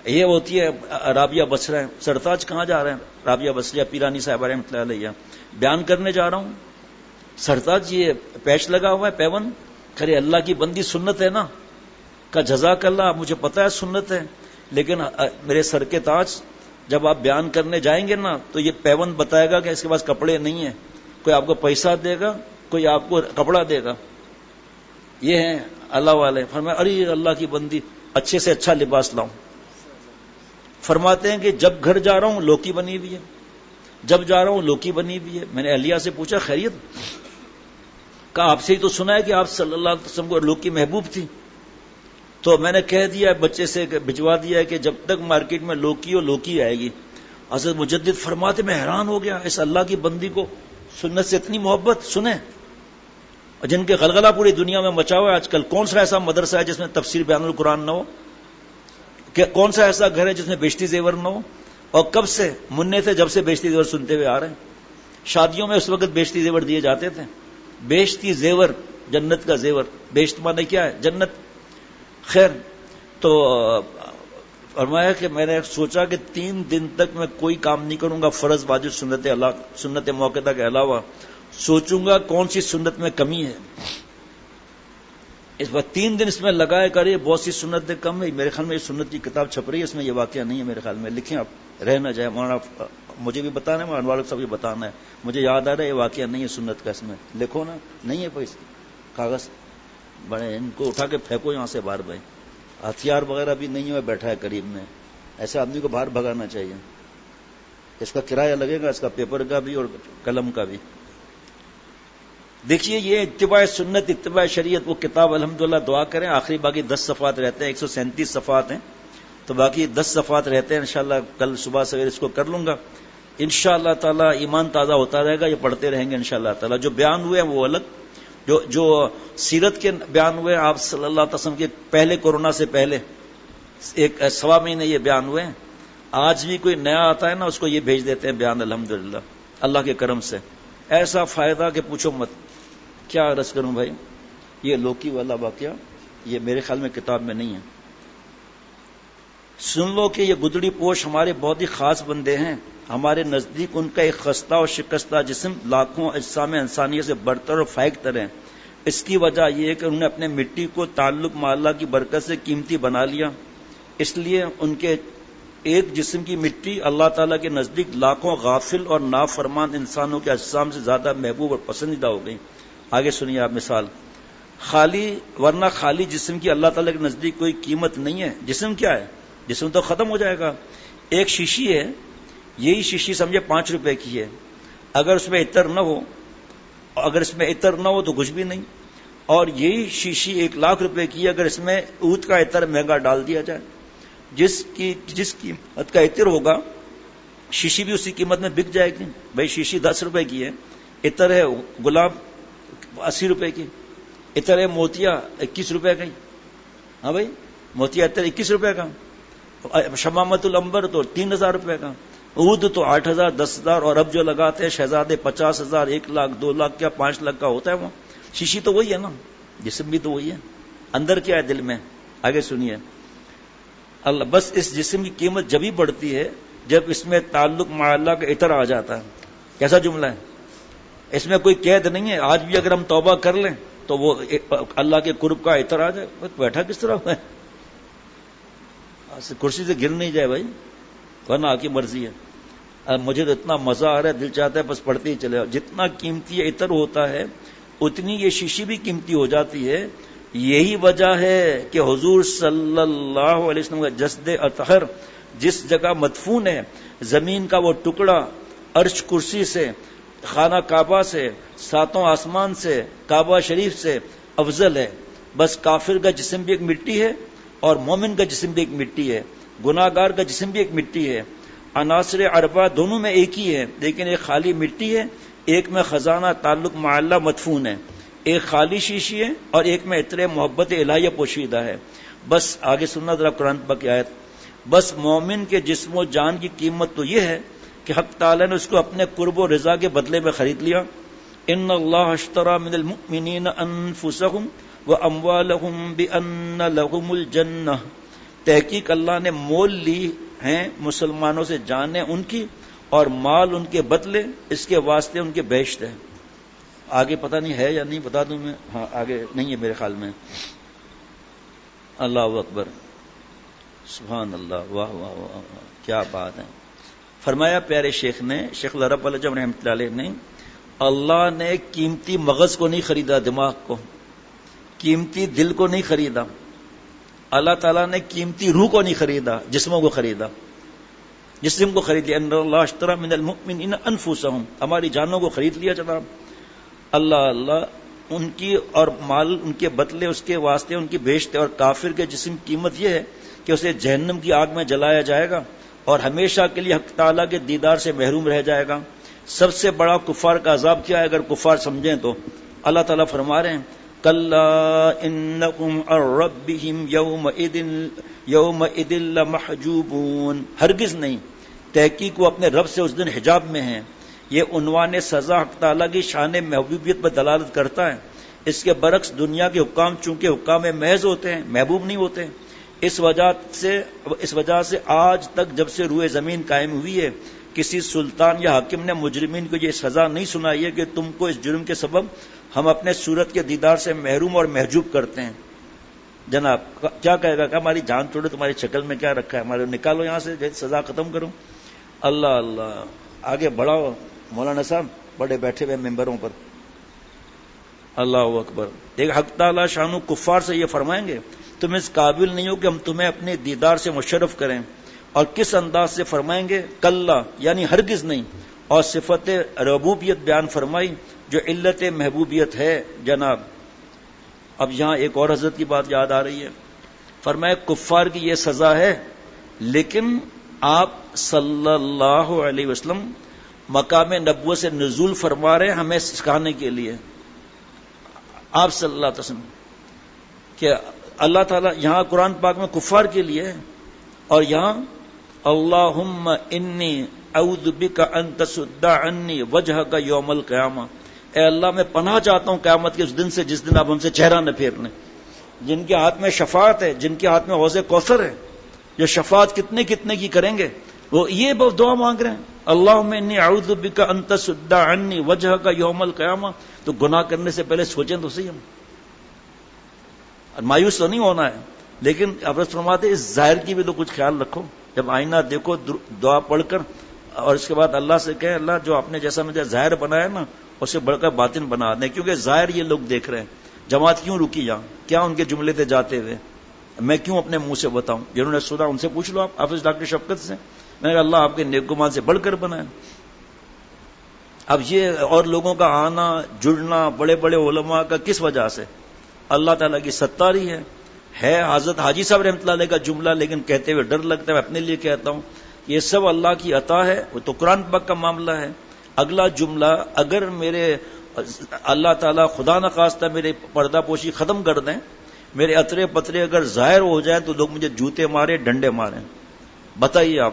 یہ ہوتی ہے رابعہ بصرہ. سرتاج کہاں جا رہے ہیں؟ رابعہ بصریہ پیرانی صاحبہ رحمۃ اللہ علیہ بیان کرنے جا رہا ہوں. سرتاج یہ پیچ لگا ہوا ہے, پیبند. خرے اللہ کی بندی سنت ہے نا, کا جزاک اللہ, مجھے پتا ہے سنت ہے, لیکن میرے سر کے تاج جب آپ بیان کرنے جائیں گے نا تو یہ پیبند بتائے گا کہ اس کے پاس کپڑے نہیں ہیں, کوئی آپ کو پیسہ دے گا, کوئی آپ کو کپڑا دے گا. یہ ہیں اللہ والے. فرمایا ارے اللہ کی بندی اچھے سے اچھا لباس لاؤں. فرماتے ہیں کہ جب گھر جا رہا ہوں لوکی بنی ہوئی ہے, جب جا رہا ہوں لوکی بنی ہوئی ہے. میں نے اہلیہ سے پوچھا خیریت؟ کہا آپ سے ہی تو سنا ہے کہ آپ صلی اللہ علیہ وسلم کو لوکی محبوب تھی. تو میں نے کہہ دیا بچے سے بھجوا دیا ہے کہ جب تک مارکیٹ میں لوکی ہو لوکی آئے گی. حضرت مجدد فرماتے میں حیران ہو گیا, اس اللہ کی بندی کو سنت سے اتنی محبت. سنیں جن کے غلغلہ پوری دنیا میں مچا ہوا ہے آج کل. کون سا ایسا مدرسہ ہے جس میں تفسیر بیان القرآن نہ ہو؟ کون سا ایسا گھر ہے جس میں بیشتی زیور نہ ہو؟ اور کب سے منع تھے جب سے بیشتی زیور سنتے ہوئے آ رہے ہیں. شادیوں میں اس وقت بیشتی زیور دیے جاتے تھے. بیشتی زیور جنت کا زیور. بیشت مانے کیا ہے؟ جنت. خیر, تو فرمایا کہ میں نے سوچا کہ 3 دن تک میں کوئی کام نہیں کروں گا فرض واجب سنت موقع کے علاوہ. سوچوں گا کون سی سنت میں کمی ہے. اس بار 3 دن اس میں لگائے کرے, بہت سی سنتیں کم ہے. میرے خیال میں یہ سنت کی کتاب چھپ رہی ہے, اس میں یہ واقعہ نہیں ہے میرے خیال میں. لکھیں آپ, رہ نہ جائے. مولانا مجھے بھی بتانا ہے, مولانا انوار صاحب بھی بتانا ہے. مجھے یاد آ رہا ہے یہ واقعہ نہیں ہے سنت کا, اس میں لکھو نا. نہیں ہے کوئی کاغذ بڑے, ان کو اٹھا کے پھینکو یہاں سے باہر. بھائی ہتھیار وغیرہ بھی نہیں ہے, بیٹھا ہے قریب میں. ایسے آدمی کو باہر بھگانا چاہیے. اس کا کرایہ لگے گا, اس کا پیپر کا بھی اور قلم کا بھی. دیکھیے یہ اتباع سنت, اتباع شریعت, وہ کتاب الحمدللہ دعا کریں. آخری باقی 10 صفحات رہتے ہیں, 137 صفحات ہیں, تو باقی 10 صفحات رہتے ہیں. انشاءاللہ کل صبح سویر اس کو کر لوں گا انشاءاللہ تعالی. ایمان تازہ ہوتا رہے گا, یہ پڑھتے رہیں گے انشاءاللہ تعالی. جو بیان ہوئے ہیں وہ الگ, جو سیرت کے بیان ہوئے آپ صلی اللہ علیہ وسلم کے پہلے, کورونا سے پہلے 1.25 مہینے یہ بیان ہوئے ہیں. آج بھی کوئی نیا آتا ہے نا, اس کو یہ بھیج دیتے ہیں بیان الحمدللہ اللہ کے کرم سے. ایسا فائدہ کہ پوچھو مت. کیا عرض کروں بھائی, یہ لوکی والا واقعہ یہ میرے خیال میں کتاب میں نہیں ہے. سن لو کہ یہ گدڑی پوش ہمارے بہت ہی خاص بندے ہیں. ہمارے نزدیک ان کا ایک خستہ اور شکستہ جسم لاکھوں اجسام انسانیت سے برتر اور فائق تر ہے. اس کی وجہ یہ ہے کہ انہوں نے اپنے مٹی کو تعلق مع اللہ کی برکت سے قیمتی بنا لیا. اس لیے ان کے ایک جسم کی مٹی اللہ تعالیٰ کے نزدیک لاکھوں غافل اور نافرمان انسانوں کے اجسام سے زیادہ محبوب اور پسندیدہ ہو گئی. آگے سنیے آپ مثال. ورنہ خالی جسم کی اللہ تعالیٰ کے نزدیک کوئی قیمت نہیں ہے. جسم کیا ہے؟ جسم تو ختم ہو جائے گا. ایک شیشی ہے, یہی شیشی سمجھے 5 روپے کی ہے. اگر اس میں عطر نہ ہو تو کچھ بھی نہیں. اور یہی شیشی 1 لاکھ روپے کی ہے, اگر اس میں عود کا عطر مہنگا ڈال دیا جائے. جس قیمت کا عطر ہوگا شیشی بھی اسی قیمت میں بک جائے گی. بھائی شیشی 10 روپے کی ہے, عطر ہے گلاب 80 روپے کی, عطر ہے موتیا 21 روپے کا. ہاں بھائی موتیا عطر 21 روپے کا, شمامت العنبر تو 3000 روپے کا, عود تو 8000 10,000, اور اب جو لگاتے ہیں شہزادے 50,000 1 لاکھ 2 لاکھ کیا 5 لاکھ کا ہوتا ہے. وہ شیشی تو وہی ہے نا, جسم بھی تو وہی ہے, اندر کیا ہے دل میں. آگے سنیے اللہ, بس اس جسم کی قیمت جب ہی بڑھتی ہے جب اس میں تعلق مع اللہ کا عطر آ جاتا ہے. کیسا جملہ ہے, اس میں کوئی قید نہیں ہے. آج بھی اگر ہم توبہ کر لیں تو وہ اللہ کے قرب کا عطر آ جائے. بیٹھا کس طرح ہوا ہے, کرسی سے گر نہیں جائے بھائی, ورنہ آپ کی مرضی ہے. مجھے تو اتنا مزہ آ رہا ہے, دل چاہتا ہے بس پڑھتے ہی چلے. جتنا قیمتی عطر ہوتا ہے اتنی یہ شیشی بھی قیمتی ہو جاتی ہے. یہی وجہ ہے کہ حضور صلی اللہ علیہ وسلم کا جسد اطہر جس جگہ مدفون ہے, زمین کا وہ ٹکڑا عرش کرسی سے, خانہ کعبہ سے, 7 آسمان سے, کعبہ شریف سے افضل ہے. بس کافر کا جسم بھی ایک مٹی ہے اور مومن کا جسم بھی ایک مٹی ہے, گناہ گار کا جسم بھی ایک مٹی ہے. عناصر اربعہ دونوں میں ایک ہی ہے, لیکن ایک خالی مٹی ہے, ایک میں خزانہ تعلق مع اللہ مدفون ہے. ایک خالی شیشی ہے اور ایک میں عطر محبت الہیہ پوشیدہ ہے. بس آگے سننا ذرا قرآن پاک کی آیت. بس مومن کے جسم و جان کی قیمت تو یہ ہے کہ حق تعالی نے اس کو اپنے قرب و رضا کے بدلے میں خرید لیا. ان اللہ اشتری من المؤمنین انفسهم واموالهم بان لهم الجنہ, تحقیق اللہ نے مول لی ہیں مسلمانوں سے جانیں ان کی اور مال ان کے بدلے, اس کے واسطے ان کے بہشت ہے. آگے پتہ نہیں ہے یا نہیں, بتا دوں میں, ہاں آگے نہیں ہے میرے خیال میں. اللہ اکبر, سبحان اللہ, واہ واہ واہ, کیا بات ہے. فرمایا پیارے شیخ نے, شیخ رب الجم رحمۃ اللہ علیہ نے, اللہ نے قیمتی مغز کو نہیں خریدا, دماغ کو, قیمتی دل کو نہیں خریدا. اللہ تعالیٰ نے قیمتی روح کو نہیں خریدا, جسموں کو خریدا, جسم کو خرید لیا. ان اللہ اشتری من المؤمنین انفسهم, ہماری جانوں کو خرید لیا جناب. اللہ ان کی اور مال ان کے بدلے اس کے واسطے ان کی بہشت ہے. اور کافر کے جسم کی قیمت یہ ہے کہ اسے جہنم کی آگ میں جلایا جائے گا اور ہمیشہ کے لیے حق تعالیٰ کے دیدار سے محروم رہ جائے گا. سب سے بڑا کفار کا عذاب کیا ہے اگر کفار سمجھیں تو؟ اللہ تعالیٰ فرما رہے ہیں کلا انکم عن ربہم یومئذ لمحجوبون, ہرگز نہیں, تحقیق وہ اپنے رب سے اس دن حجاب میں ہیں. یہ عنوان سزا حق تعالیٰ کی شان محبوبیت پر دلالت کرتا ہے. اس کے برعکس دنیا کے حکام چونکہ حکام محض ہوتے ہیں, محبوب نہیں ہوتے. اس وجہ سے آج تک جب سے روئے زمین قائم ہوئی ہے کسی سلطان یا حاکم نے مجرمین کو یہ سزا نہیں سنائی ہے کہ تم کو اس جرم کے سبب ہم اپنے صورت کے دیدار سے محروم اور محجوب کرتے ہیں. جناب کیا کہے گا کہ ہماری جان چھوڑے, تمہاری شکل میں کیا رکھا ہے, ہمارے نکالو یہاں سے, سزا ختم کرو. اللہ اللہ, آگے بڑھاؤ. مولانا صاحب بڑے بیٹھے ہوئے ممبروں پر. اللہ اکبر. ایک حق تعالی شانو کفار سے یہ فرمائیں گے تم اس قابل نہیں ہو کہ ہم تمہیں اپنے دیدار سے مشرف کریں. اور کس انداز سے فرمائیں گے؟ کلا یعنی ہرگز نہیں. اور صفت ربوبیت بیان فرمائی جو علت محبوبیت ہے. جناب اب یہاں ایک اور حضرت کی بات یاد آ رہی ہے. فرمایا کفار کی یہ سزا ہے, لیکن آپ صلی اللہ علیہ وسلم مقام نبوت سے نزول فرما رہے ہیں ہمیں سکھانے کے لیے. آپ صلی اللہ علیہ وسلم کہ اللہ تعالیٰ یہاں قرآن پاک میں کفار کے لیے ہے, اور یہاں اللہم انی اعوذ بک ان تصد عنی وجہک یوم القیامہ, اے اللہ میں پناہ چاہتا ہوں قیامت کے اس دن سے جس دن آپ ہم سے چہرہ نہ پھیر لیں. جن کے ہاتھ میں شفاعت ہے, جن کے ہاتھ میں حوض کوثر ہے, جو شفاعت کتنے کتنے کی کریں گے, وہ یہ دعا مانگ رہے ہیں اللہم انی اعوذ بک ان تصد عنی وجہک یوم القیامہ. تو گناہ کرنے سے پہلے سوچیں تو صحیح, ہم مایوس تو نہیں ہونا ہے, لیکن حضرت فرماتے اس ظاہر کی بھی تو کچھ خیال رکھو. جب آئینہ دیکھو دعا پڑھ کر اور اس کے بعد اللہ سے کہیں اللہ جو آپ نے جیسا مجھے ظاہر بنایا نا اسے بڑھ کر باطن بنا دیں, کیونکہ ظاہر یہ لوگ دیکھ رہے ہیں. جماعت کیوں رکی یہاں, کیا ان کے جملے تھے جاتے ہوئے, میں کیوں اپنے منہ سے بتاؤں؟ جنہوں نے سنا ان سے پوچھ لو, آپ حافظ ڈاکٹر شفقت سے. میں نے کہا اللہ آپ کے نیک گمان سے بڑھ کر بنایا. اب یہ اور لوگوں کا آنا جڑنا بڑے بڑے علماء کا کس وجہ سے؟ اللہ تعالیٰ کی ستاری ہے. ہے حضرت حاجی صاحب رحمۃ اللہ علیہ کا جملہ، لیکن کہتے ہوئے ڈر لگتا ہے، میں اپنے لیے کہتا ہوں یہ سب اللہ کی عطا ہے، وہ تو قرآن پاک کا معاملہ ہے۔ اگلا جملہ، اگر میرے اللہ تعالیٰ خدا نخواستہ میرے پردہ پوشی ختم کر دیں، میرے اطرے پترے اگر ظاہر ہو جائیں تو لوگ مجھے جوتے مارے، ڈنڈے ماریں، بتائیے آپ۔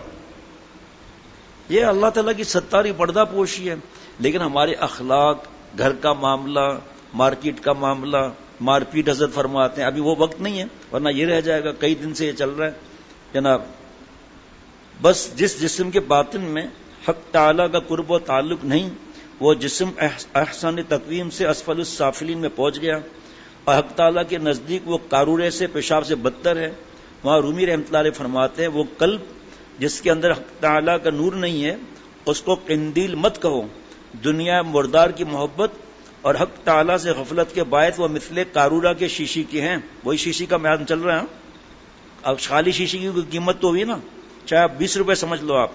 یہ اللہ تعالیٰ کی ستاری پردہ پوشی ہے، لیکن ہمارے اخلاق، گھر کا معاملہ، مارکیٹ کا معاملہ، مار پیٹ حضرت فرماتے ہیں ابھی وہ وقت نہیں ہے، ورنہ یہ رہ جائے گا، کئی دن سے یہ چل رہا ہے جناب۔ بس جس جسم کے باطن میں حق تعالیٰ کا قرب و تعلق نہیں، وہ جسم احسان تقویم سے اسفل السافلین میں پہنچ گیا، اور حق تعالیٰ کے نزدیک وہ قارورے سے، پیشاب سے بدتر ہے۔ وہاں رومی رحمۃ اللہ علیہ فرماتے ہیں وہ قلب جس کے اندر حق تعالیٰ کا نور نہیں ہے، اس کو قندیل مت کہو، دنیا مردار کی محبت اور حق تعالیٰ سے غفلت کے باعث وہ مثل قارورہ کے شیشی کے ہیں۔ وہی شیشی کا میدان چل رہا ہے۔ اب خالی شیشی کی کوئی قیمت تو ہوئی نا، چاہے آپ 20 روپے سمجھ لو، آپ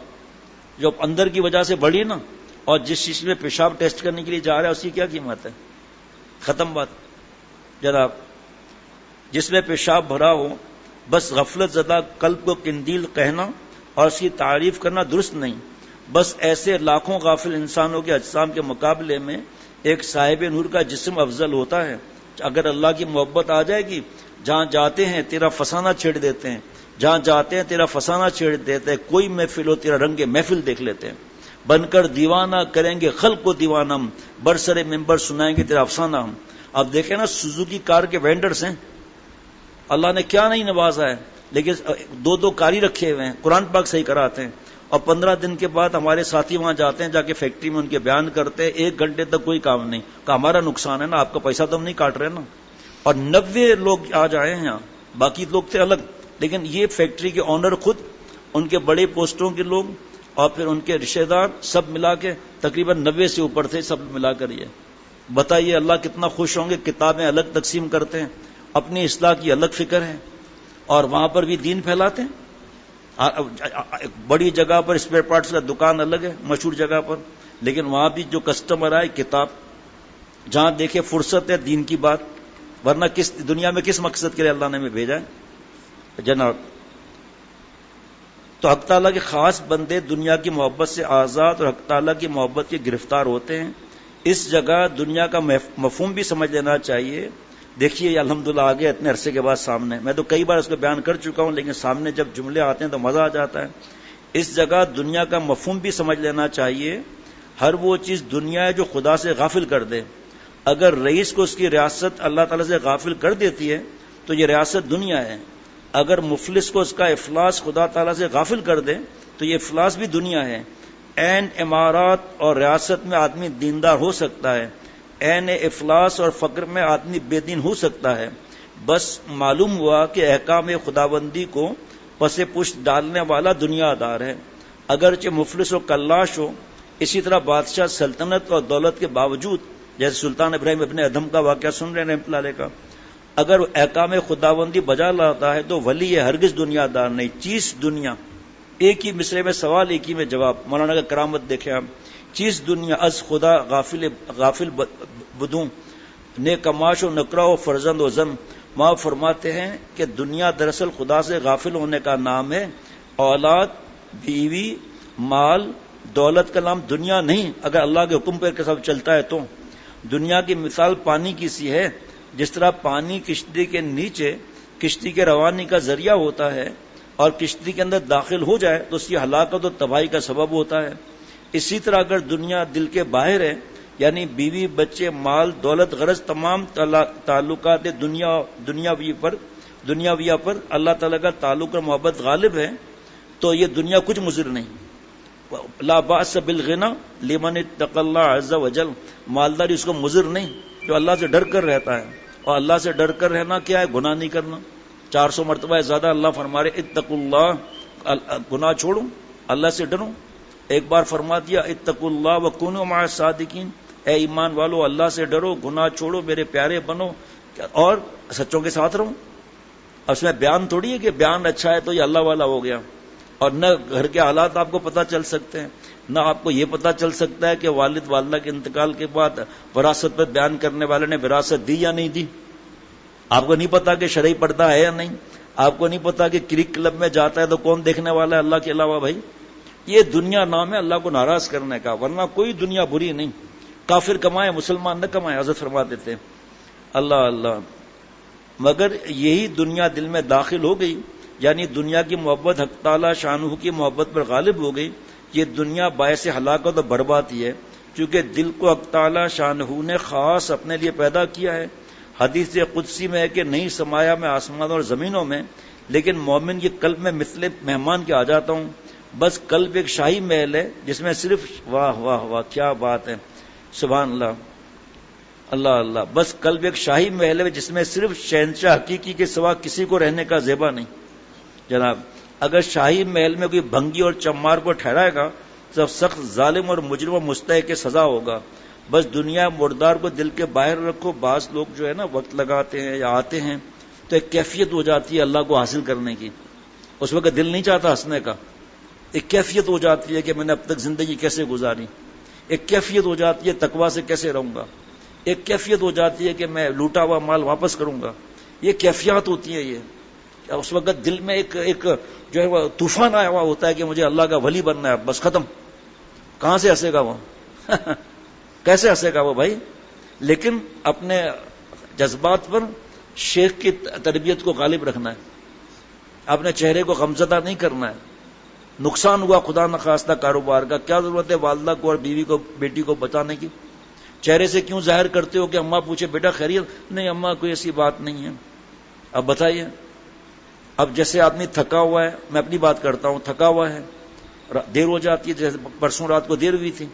جو اندر کی وجہ سے بڑھی نا، اور جس شیشی میں پیشاب ٹیسٹ کرنے کے لیے جا رہا ہے اس کی کیا قیمت ہے؟ ختم بات جناب۔ جس میں پیشاب بھرا ہو، بس غفلت زدہ قلب کو قندیل کہنا اور اس کی تعریف کرنا درست نہیں۔ بس ایسے لاکھوں غافل انسانوں کے اجسام کے مقابلے میں ایک صاحب نور کا جسم افضل ہوتا ہے۔ اگر اللہ کی محبت آ جائے گی، جہاں جاتے ہیں تیرا فسانہ چھیڑ دیتے ہیں، جہاں جاتے ہیں تیرا فسانہ چھیڑ دیتے ہیں، کوئی محفل ہو تیرا رنگ محفل دیکھ لیتے ہیں، بن کر دیوانہ کریں گے خلق کو دیوانہ، ہم برسر ممبر سنائیں گے تیرا افسانہ ہم۔ اب دیکھیں نا سوزوکی کار کے وینڈرز ہیں، اللہ نے کیا نہیں نوازا ہے، لیکن 2 کاری رکھے ہوئے ہیں، قرآن پاک صحیح کراتے ہیں، اور 15 دن کے بعد ہمارے ساتھی وہاں جاتے ہیں، جا کے فیکٹری میں ان کے بیان کرتے ہیں، 1 گھنٹے تک کوئی کام نہیں، کہ ہمارا نقصان ہے نا، آپ کا پیسہ تو ہم نہیں کاٹ رہے نا۔ اور 90 لوگ آج آئے ہیں یہاں، باقی لوگ تھے الگ، لیکن یہ فیکٹری کے آنر خود، ان کے بڑے پوسٹوں کے لوگ، اور پھر ان کے رشتہ دار، سب ملا کے تقریباً 90 سے اوپر تھے، سب ملا کر یہ بتائیے اللہ کتنا خوش ہوں گے۔ کتابیں الگ تقسیم کرتے ہیں، اپنی اصلاح کی الگ فکر ہے، اور وہاں پر بھی دین پھیلاتے ہیں۔ بڑی جگہ پر اسپیئر پارٹس کا دکان الگ ہے، مشہور جگہ پر، لیکن وہاں بھی جو کسٹمر آئے کتاب، جہاں دیکھے فرصت ہے دین کی بات، ورنہ کس دنیا میں کس مقصد کے لیے اللہ نے ہمیں بھیجا ہے جناب۔ تو حق تعالیٰ کے خاص بندے دنیا کی محبت سے آزاد اور حق تعالیٰ کی محبت کے گرفتار ہوتے ہیں۔ اس جگہ دنیا کا مفہوم بھی سمجھ لینا چاہیے۔ دیکھیے یہ الحمدللہ آ گیا اتنے عرصے کے بعد سامنے، میں تو کئی بار اس کو بیان کر چکا ہوں، لیکن سامنے جب جملے آتے ہیں تو مزہ آ جاتا ہے۔ اس جگہ دنیا کا مفہوم بھی سمجھ لینا چاہیے۔ ہر وہ چیز دنیا ہے جو خدا سے غافل کر دے۔ اگر رئیس کو اس کی ریاست اللہ تعالیٰ سے غافل کر دیتی ہے تو یہ ریاست دنیا ہے۔ اگر مفلس کو اس کا افلاس خدا تعالیٰ سے غافل کر دے تو یہ افلاس بھی دنیا ہے۔ عین امارات اور ریاست میں آدمی دیندار ہو سکتا ہے، عین افلاس اور فقر میں آدمی بے دین ہو سکتا ہے۔ بس معلوم ہوا کہ احکام خداوندی کو پس پشت ڈالنے والا دنیا دار ہے، اگرچہ مفلس و کلاش ہو۔ اسی طرح بادشاہ سلطنت اور دولت کے باوجود، جیسے سلطان ابراہیم ابن ادھم کا واقعہ سن رہے ہیں رحمۃ اللہ علیہ کا، اگر احکام خداوندی بجا لاتا ہے تو ولی ہے، ہرگز دنیا دار نہیں۔ چیز دنیا، ایک ہی مصرے میں سوال، ایک ہی میں جواب۔ مولانا کا کرامت دیکھیں آپ، چیز دنیا از خدا غافل بدوں نے کماش و نکرہ و فرزند و زن۔ ماں فرماتے ہیں کہ دنیا دراصل خدا سے غافل ہونے کا نام ہے۔ اولاد، بیوی، مال، دولت کا نام دنیا نہیں، اگر اللہ کے حکم پر سب چلتا ہے تو۔ دنیا کی مثال پانی کی سی ہے، جس طرح پانی کشتی کے نیچے کشتی کے روانی کا ذریعہ ہوتا ہے اور کشتی کے اندر داخل ہو جائے تو اس کی ہلاکت و تباہی کا سبب ہوتا ہے، اسی طرح اگر دنیا دل کے باہر ہے، یعنی بیوی، بچے، مال، دولت، غرض تمام تعلقات دنیاویہ پر اللہ تعالیٰ کا تعلق اور محبت غالب ہے، تو یہ دنیا کچھ مضر نہیں۔ لا باس بالغنا لمن اتقى الله عز وجل، مالداری اس کو مضر نہیں جو اللہ سے ڈر کر رہتا ہے، اور اللہ سے ڈر کر رہنا کیا ہے؟ گناہ نہیں کرنا۔ 400 مرتبہ زیادہ اللہ فرما رہے اتقوا اللہ، گناہ چھوڑو، اللہ سے ڈرو۔ ایک بار فرما دیا اتقوا اللہ وکونوا مع الصادقین، اے ایمان والو اللہ سے ڈرو، گناہ چھوڑو، میرے پیارے بنو اور سچوں کے ساتھ رہو۔ اس میں بیان تھوڑی ہے کہ بیان اچھا ہے تو یہ اللہ والا ہو گیا، اور نہ گھر کے حالات آپ کو پتہ چل سکتے ہیں، نہ آپ کو یہ پتہ چل سکتا ہے کہ والد والدہ کے انتقال کے بعد وراثت پر بیان کرنے والے نے وراثت دی یا نہیں دی۔ آپ کو نہیں پتا کہ شرعی پردہ ہے یا نہیں، آپ کو نہیں پتا کہ کرکٹ کلب میں جاتا ہے تو کون دیکھنے والا ہے اللہ کے علاوہ. بھائی یہ دنیا نام ہے اللہ کو ناراض کرنے کا، ورنہ کوئی دنیا بری نہیں. کافر کمائے مسلمان نہ کمائے، حضرت فرما دیتے ہیں. اللہ اللہ. مگر یہی دنیا دل میں داخل ہو گئی، یعنی دنیا کی محبت حق تعالی شانہ کی محبت پر غالب ہو گئی. یہ دنیا باعث ہلاکت و بربادی ہے، کیونکہ دل کو حق تعالی شانہ نے خاص اپنے لیے پیدا کیا ہے. حدیث قدسی میں ہے کہ نہیں سمایا میں آسمانوں اور زمینوں میں، لیکن مومن یہ قلب میں مثل مہمان کے آ جاتا ہوں. بس قلب ایک شاہی محل ہے جس میں صرف واہ واہ واہ کیا بات ہے، سبحان اللہ اللہ اللہ. بس قلب ایک شاہی محل ہے جس میں صرف شہنشاہ حقیقی کے سوا کسی کو رہنے کا زیبا نہیں. جناب اگر شاہی محل میں کوئی بھنگی اور چمار کو ٹھہرائے گا تو سخت ظالم اور مجرم و مستحق سزا ہوگا. بس دنیا مردار کو دل کے باہر رکھو. بعض لوگ جو ہے نا وقت لگاتے ہیں یا آتے ہیں تو ایک کیفیت ہو جاتی ہے اللہ کو حاصل کرنے کی، اس وقت دل نہیں چاہتا ہنسنے کا. ایک کیفیت ہو جاتی ہے کہ میں نے اب تک زندگی کیسے گزاری، ایک کیفیت ہو جاتی ہے تقویٰ سے کیسے رہوں گا، ایک کیفیت ہو جاتی ہے کہ میں لوٹا ہوا مال واپس کروں گا. یہ کیفیات ہوتی ہیں. یہ اس وقت دل میں ایک جو ہے وہ طوفان آیا ہوا ہوتا ہے کہ مجھے اللہ کا ولی بننا ہے، بس ختم. کہاں سے ہنسے گا وہ کیسے ہنسے گا وہ بھائی؟ لیکن اپنے جذبات پر شیخ کی تربیت کو غالب رکھنا ہے، اپنے چہرے کو غمزدہ نہیں کرنا ہے. نقصان ہوا خدا نخواستہ کاروبار کا، کیا ضرورت ہے والدہ کو اور بیوی کو بیٹی کو بچانے کی؟ چہرے سے کیوں ظاہر کرتے ہو کہ اماں پوچھے بیٹا خیریت؟ نہیں اماں کوئی ایسی بات نہیں ہے. اب بتائیے، اب جیسے آدمی تھکا ہوا ہے، میں اپنی بات کرتا ہوں، تھکا ہوا ہے، دیر ہو جاتی ہے، جیسے پرسوں رات کو دیر ہوئی تھی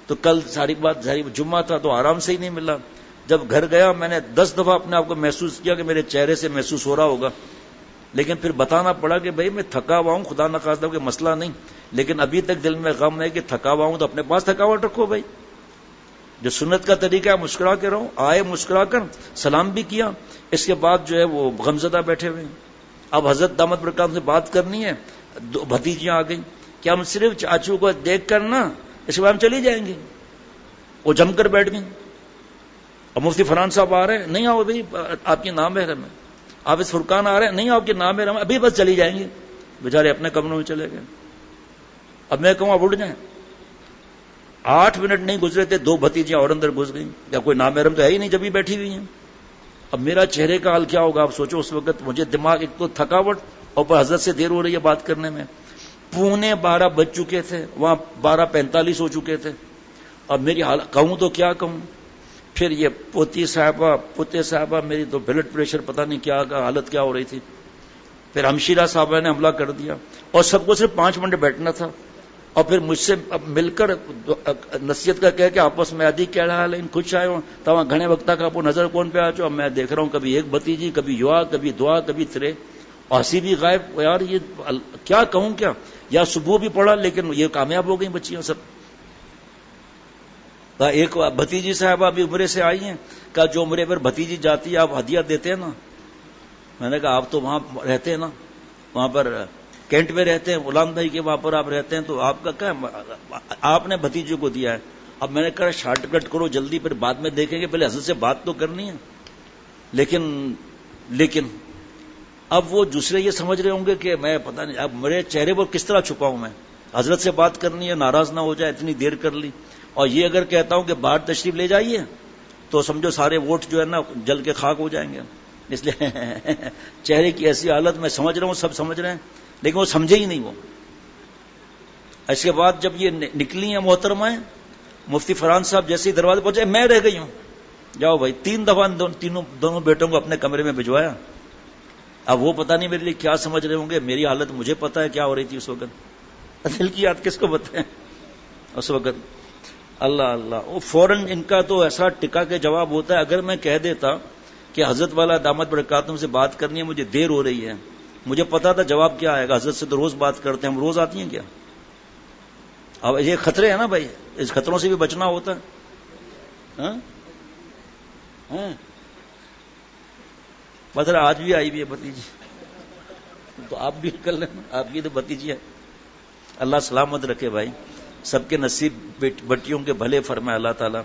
تو کل ساری بات جمعہ تھا تو آرام سے ہی نہیں ملا. جب گھر گیا میں نے 10 دفعہ اپنے آپ کو محسوس کیا کہ میرے چہرے سے محسوس ہو رہا ہوگا، لیکن پھر بتانا پڑا کہ بھائی میں تھکا ہوا ہوں، خدا نخواستہ کوئی مسئلہ نہیں، لیکن ابھی تک دل میں غم ہے کہ تھکا ہوا ہوں. تو اپنے پاس تھکاوٹ رکھو بھائی. جو سنت کا طریقہ ہے مسکرا کے رہو. آئے مسکرا کر سلام بھی کیا، اس کے بعد جو ہے وہ غمزدہ بیٹھے ہوئے. اب حضرت دامت برکات سے بات کرنی ہے، بھتیجیاں آ گئی کہ ہم صرف چاچو کو دیکھ کر نا اس کے بعد ہم چلی جائیں گے. وہ جم کر بیٹھ گئی. اب مفتی فرحان صاحب آ رہے ہیں، نہیں آؤ بھائی آپ کی نام ہے رحم. حافظ فرقان آ رہے ہیں، نہیں آپ کے نام ہے رحم، ابھی بس چلی جائیں گے. بیچارے اپنے کمروں میں چلے گئے. اب میں کہوں اب اٹھ جائیں. 8 منٹ نہیں گزرے تھے 2 بھتیجیاں اور اندر گھس گئیں. یا کوئی نام محرم تو ہے ہی نہیں جب ہی بیٹھی ہوئی ہیں. اب میرا چہرے کا حال کیا ہوگا آپ سوچو. اس وقت مجھے دماغ ایک تو تھکاوٹ اور پر حضرت سے دیر ہو رہی ہے بات کرنے میں. 11:45 بج چکے تھے، وہاں 12:45 ہو چکے تھے. اب میری حالت کہوں تو کیا کہوں. پھر یہ پوتی صاحبہ پوتے صاحبہ میری تو بلڈ پریشر پتہ نہیں کیا حالت کیا ہو رہی تھی. پھر ہمشیرہ صاحبہ نے حملہ کر دیا اور سب کو صرف 5 منٹ بیٹھنا تھا. اور پھر مجھ سے مل کر نصیحت کا کہہ کہ آپس میں آدھی کیا حال ہے خوش آئے ہوں تو وہاں گھنے وقت کا آپ نظر کون پہ آ جاؤ. میں دیکھ رہا ہوں کبھی ایک بھتیجی، کبھی یوا، کبھی دعا، کبھی ترے، اور ہنسی بھی غائب. یار یہ کیا کہوں کیا. یا صبح بھی پڑھا لیکن یہ کامیاب ہو گئی بچیاں سب. ایک بھتیجی صاحبہ ابھی عمرے سے آئی ہیں، کہا جو عمرے پر بھتیجی جاتی ہے آپ ہدیہ دیتے ہیں نا. میں نے کہا آپ تو وہاں رہتے ہیں نا، وہاں پر کینٹ میں رہتے ہیں، غلام بھائی کے وہاں پر آپ رہتے ہیں، تو آپ کا کیا آپ نے بھتیجے کو دیا ہے. اب میں نے کہا شارٹ کٹ کرو جلدی، پھر بعد میں دیکھیں گے، پہلے حضرت سے بات تو کرنی ہے. لیکن اب وہ دوسرے یہ سمجھ رہے ہوں گے کہ میں پتہ نہیں اب میرے چہرے پر کس طرح چھپاؤں. میں حضرت سے بات کرنی ہے، ناراض نہ ہو جائے اتنی دیر کر لی. اور یہ اگر کہتا ہوں کہ باہر تشریف لے جائیے تو سمجھو سارے ووٹ جو ہے نا جل کے خاک ہو جائیں گے. اس لیے چہرے کی ایسی حالت میں سمجھ رہا ہوں سب سمجھ رہے ہیں لیکن وہ سمجھے ہی نہیں. وہ اس کے بعد جب یہ نکلی ہیں محترمائیں، مفتی فرحان صاحب جیسے ہی دروازے پہنچے میں رہ گئی ہوں. جاؤ بھائی. 3 دفعہ دونوں بیٹوں کو اپنے کمرے میں بھجوایا. اب وہ پتہ نہیں میرے لیے کیا سمجھ رہے ہوں گے. میری حالت مجھے پتا ہے کیا ہو رہی تھی اس وقت. دل کی یاد کس کو بتائیں اس وقت. اللہ اللہ. وہ فوراً ان کا تو ایسا ٹکا کے جواب ہوتا ہے. اگر میں کہہ دیتا کہ حضرت والا دامت برکاتہم سے بات کرنی ہے، مجھے دیر ہو رہی ہے، مجھے پتا تھا جواب کیا آئے گا. حضرت سے تو روز بات کرتے ہیں، ہم روز آتی ہیں کیا. اب یہ خطرے ہیں نا بھائی، اس خطروں سے بھی بچنا ہوتا ہے. مطلب آج بھی آئی بھی ہے بھتیجی، تو آپ بھی کر لیں، آپ کی تو بھتیجی ہے. اللہ سلامت رکھے بھائی. سب کے نصیب بٹیوں کے بھلے فرمائے اللہ تعالیٰ.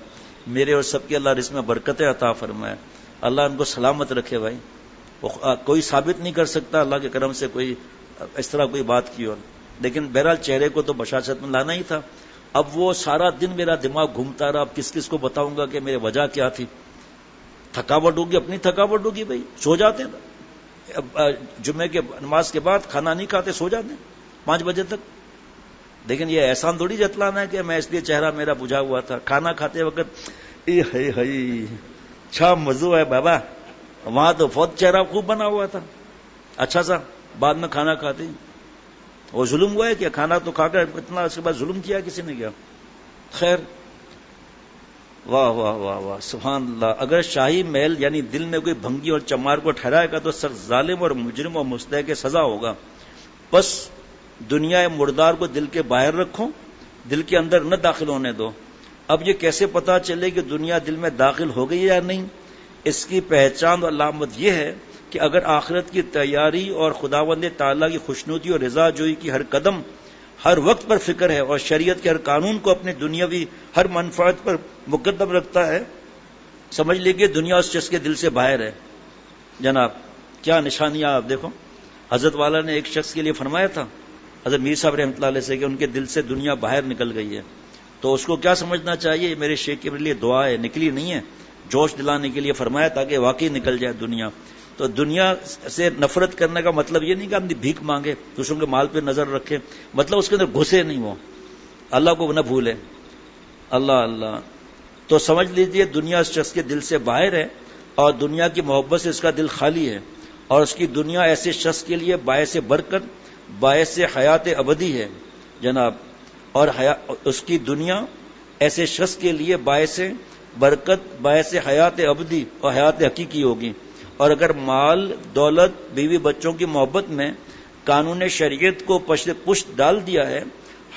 میرے اور سب کے اللہ رزق میں برکتیں عطا فرمائے. اللہ ان کو سلامت رکھے بھائی. کوئی ثابت نہیں کر سکتا اللہ کے کرم سے کوئی اس طرح کوئی بات کی. اور لیکن بہرحال چہرے کو تو بشاشت میں لانا ہی تھا. اب وہ سارا دن میرا دماغ گھومتا رہا, اب کس کس کو بتاؤں گا کہ میرے وجہ کیا تھی. تھکاوٹ ہوگی, اپنی تھکاوٹ ہوگی بھائی, سو جاتے ہیں جمعے کے نماز کے بعد, کھانا نہیں کھاتے, سو جاتے ہیں 5 بجے تک. لیکن یہ احسان تھوڑی جتلانا ہے کہ میں اس لیے چہرہ میرا بجھا ہوا تھا. کھانا کھاتے وقت اچھا مزو ہے بابا, وہاں تو بہت چہرہ خوب بنا ہوا تھا اچھا سا. بعد میں کھانا کھاتے وہ ظلم ہوا ہے کہ کھانا تو کھا کر اتنا اس کے بعد ظلم کیا کسی نے کیا. خیر, واہ واہ واہ واہ سبحان اللہ. اگر شاہی محل یعنی دل میں کوئی بھنگی اور چمار کو ٹھہرائے گا تو سر ظالم اور مجرم اور مستحق سزا ہوگا. بس دنیا مردار کو دل کے باہر رکھو, دل کے اندر نہ داخل ہونے دو. اب یہ کیسے پتا چلے کہ دنیا دل میں داخل ہو گئی یا نہیں؟ اس کی پہچان اور علامت یہ ہے کہ اگر آخرت کی تیاری اور خداوند تعالیٰ کی خوشنودی اور رضا جوئی کی ہر قدم ہر وقت پر فکر ہے اور شریعت کے ہر قانون کو اپنے دنیاوی ہر منفعت پر مقدم رکھتا ہے, سمجھ لیجیے دنیا اس شخص کے دل سے باہر ہے. جناب کیا نشانیاں آپ دیکھو. حضرت والا نے ایک شخص کے لیے فرمایا تھا حضرت میر صاحب رحمۃ اللہ علیہ سے کہ ان کے دل سے دنیا باہر نکل گئی ہے. تو اس کو کیا سمجھنا چاہیے, میرے شیخ کے لیے دعا ہے, نکلی نہیں ہے, جوش دلانے کے لیے فرمایا تاکہ واقعی نکل جائے دنیا. تو دنیا سے نفرت کرنے کا مطلب یہ نہیں کہ ہم بھیک مانگے, دوسروں کے مال پہ نظر رکھے, مطلب اس کے اندر گھسے نہیں, وہ اللہ کو نہ بھولے. اللہ اللہ. تو سمجھ لیجیے دنیا اس شخص کے دل سے باہر ہے اور دنیا کی محبت سے اس کا دل خالی ہے, اور اس کی دنیا ایسے شخص کے لیے باعث برکت باعث حیات ابدی ہے جناب. اور اس کی دنیا ایسے شخص کے لیے باعث برکت باعث حیات ابدی اور حیات حقیقی ہوگی. اور اگر مال دولت بیوی بچوں کی محبت میں قانون شریعت کو پشت ڈال دیا ہے,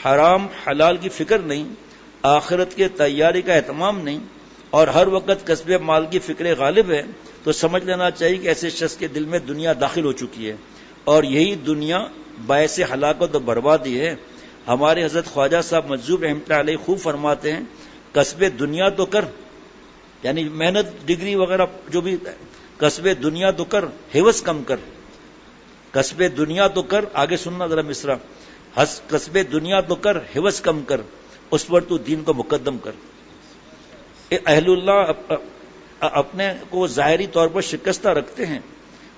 حرام حلال کی فکر نہیں, آخرت کے تیاری کا اہتمام نہیں, اور ہر وقت کسب مال کی فکر غالب ہے, تو سمجھ لینا چاہیے کہ ایسے شخص کے دل میں دنیا داخل ہو چکی ہے, اور یہی دنیا باعث ہلاکت و بربادی ہے. ہمارے حضرت خواجہ صاحب مجذوب رحمۃ اللہ علیہ خوب فرماتے ہیں, کسب دنیا تو کر, یعنی محنت ڈگری وغیرہ جو بھی, کسب دنیا تو کر, حوث کم کر. کسب دنیا تو کر, آگے سننا ذرا مصرع, کسب دنیا تو کر, حوث کم کر, اس پر تو دین کو مقدم کر. اہل اللہ اپنے کو ظاہری طور پر شکستہ رکھتے ہیں,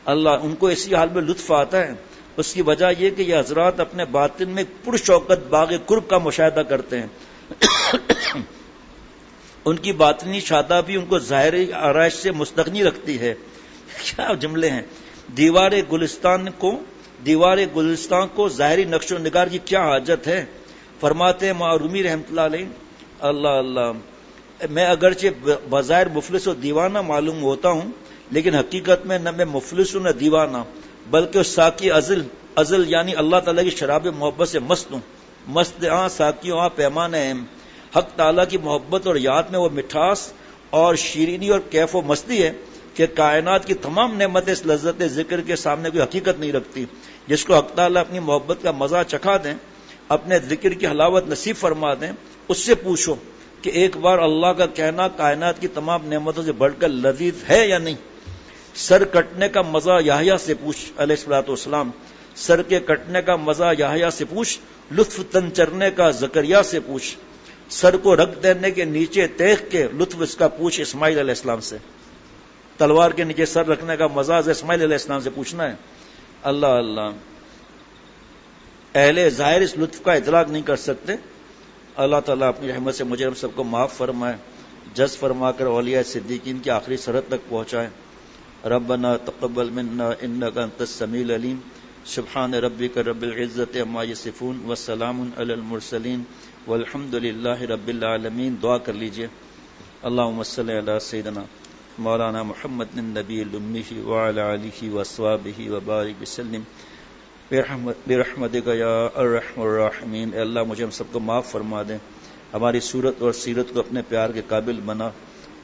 اللہ ان کو اسی حال میں لطف آتا ہے. اس کی وجہ یہ کہ یہ حضرات اپنے باطن میں پرشوکت باغ قرب کا مشاہدہ کرتے ہیں. ان کی باطنی شادابی ان کو ظاہری آرائش سے مستغنی رکھتی ہے. کیا جملے ہیں. دیوار گلستان کو ظاہری نقش و نگار کی کیا حاجت ہے. فرماتے ہیں معرومی رحمۃ اللہ علیہ, اللہ اللہ, میں اگرچہ بظاہر مفلس و دیوانہ معلوم ہوتا ہوں, لیکن حقیقت میں نہ میں مفلس ہوں نہ دیوانہ, بلکہ ساقی ازل یعنی اللہ تعالیٰ کی شراب محبت سے مست ہوں. مست ساقیوں پیمان اہم. حق تعالیٰ کی محبت اور یاد میں وہ مٹھاس اور شیرینی اور کیف و مستی ہے کہ کائنات کی تمام نعمتیں اس لذت ذکر کے سامنے کوئی حقیقت نہیں رکھتی. جس کو حق تعالیٰ اپنی محبت کا مزہ چکھا دیں, اپنے ذکر کی حلاوت نصیب فرما دیں, اس سے پوچھو کہ ایک بار اللہ کا کہنا کائنات کی تمام نعمتوں سے بڑھ کر لذیذ ہے یا نہیں. سر کٹنے کا مزہ یحییٰ سے پوچھ علیہ الصلوۃ والسلام, سر کے کٹنے کا مزہ یحییٰ سے پوچھ, لطف تن چرنے کا زکریا سے پوچھ, سر کو رکھ دینے کے نیچے تیغ کے لطف اس کا پوچھ اسماعیل علیہ السلام سے. تلوار کے نیچے سر رکھنے کا مزہ اسماعیل علیہ السلام سے پوچھنا ہے. اللہ اللہ. اہل ظاہر اس لطف کا ادراک نہیں کر سکتے. اللہ تعالیٰ اپنی رحمت سے مجھے ہم سب کو معاف فرمائے, جز فرما کر اولیاء صدیقین کی آخری سرحد تک پہنچائے. ربنا تقبل منا انک انت السمیع العلیم. سبحان ربک رب العزت عما یصفون وسلام علی المرسلین والحمد للہ رب العالمین. دعا کر لیجئے. اللہم صلی علی سیدنا مولانا محمد النبی الامی وعلی آلہ واصحابہ وبارک وسلم برحمتک یا ارحم الراحمین. اے اللہ مجھے ہم سب کو معاف فرما دیں, ہماری صورت اور سیرت کو اپنے پیار کے قابل بنا,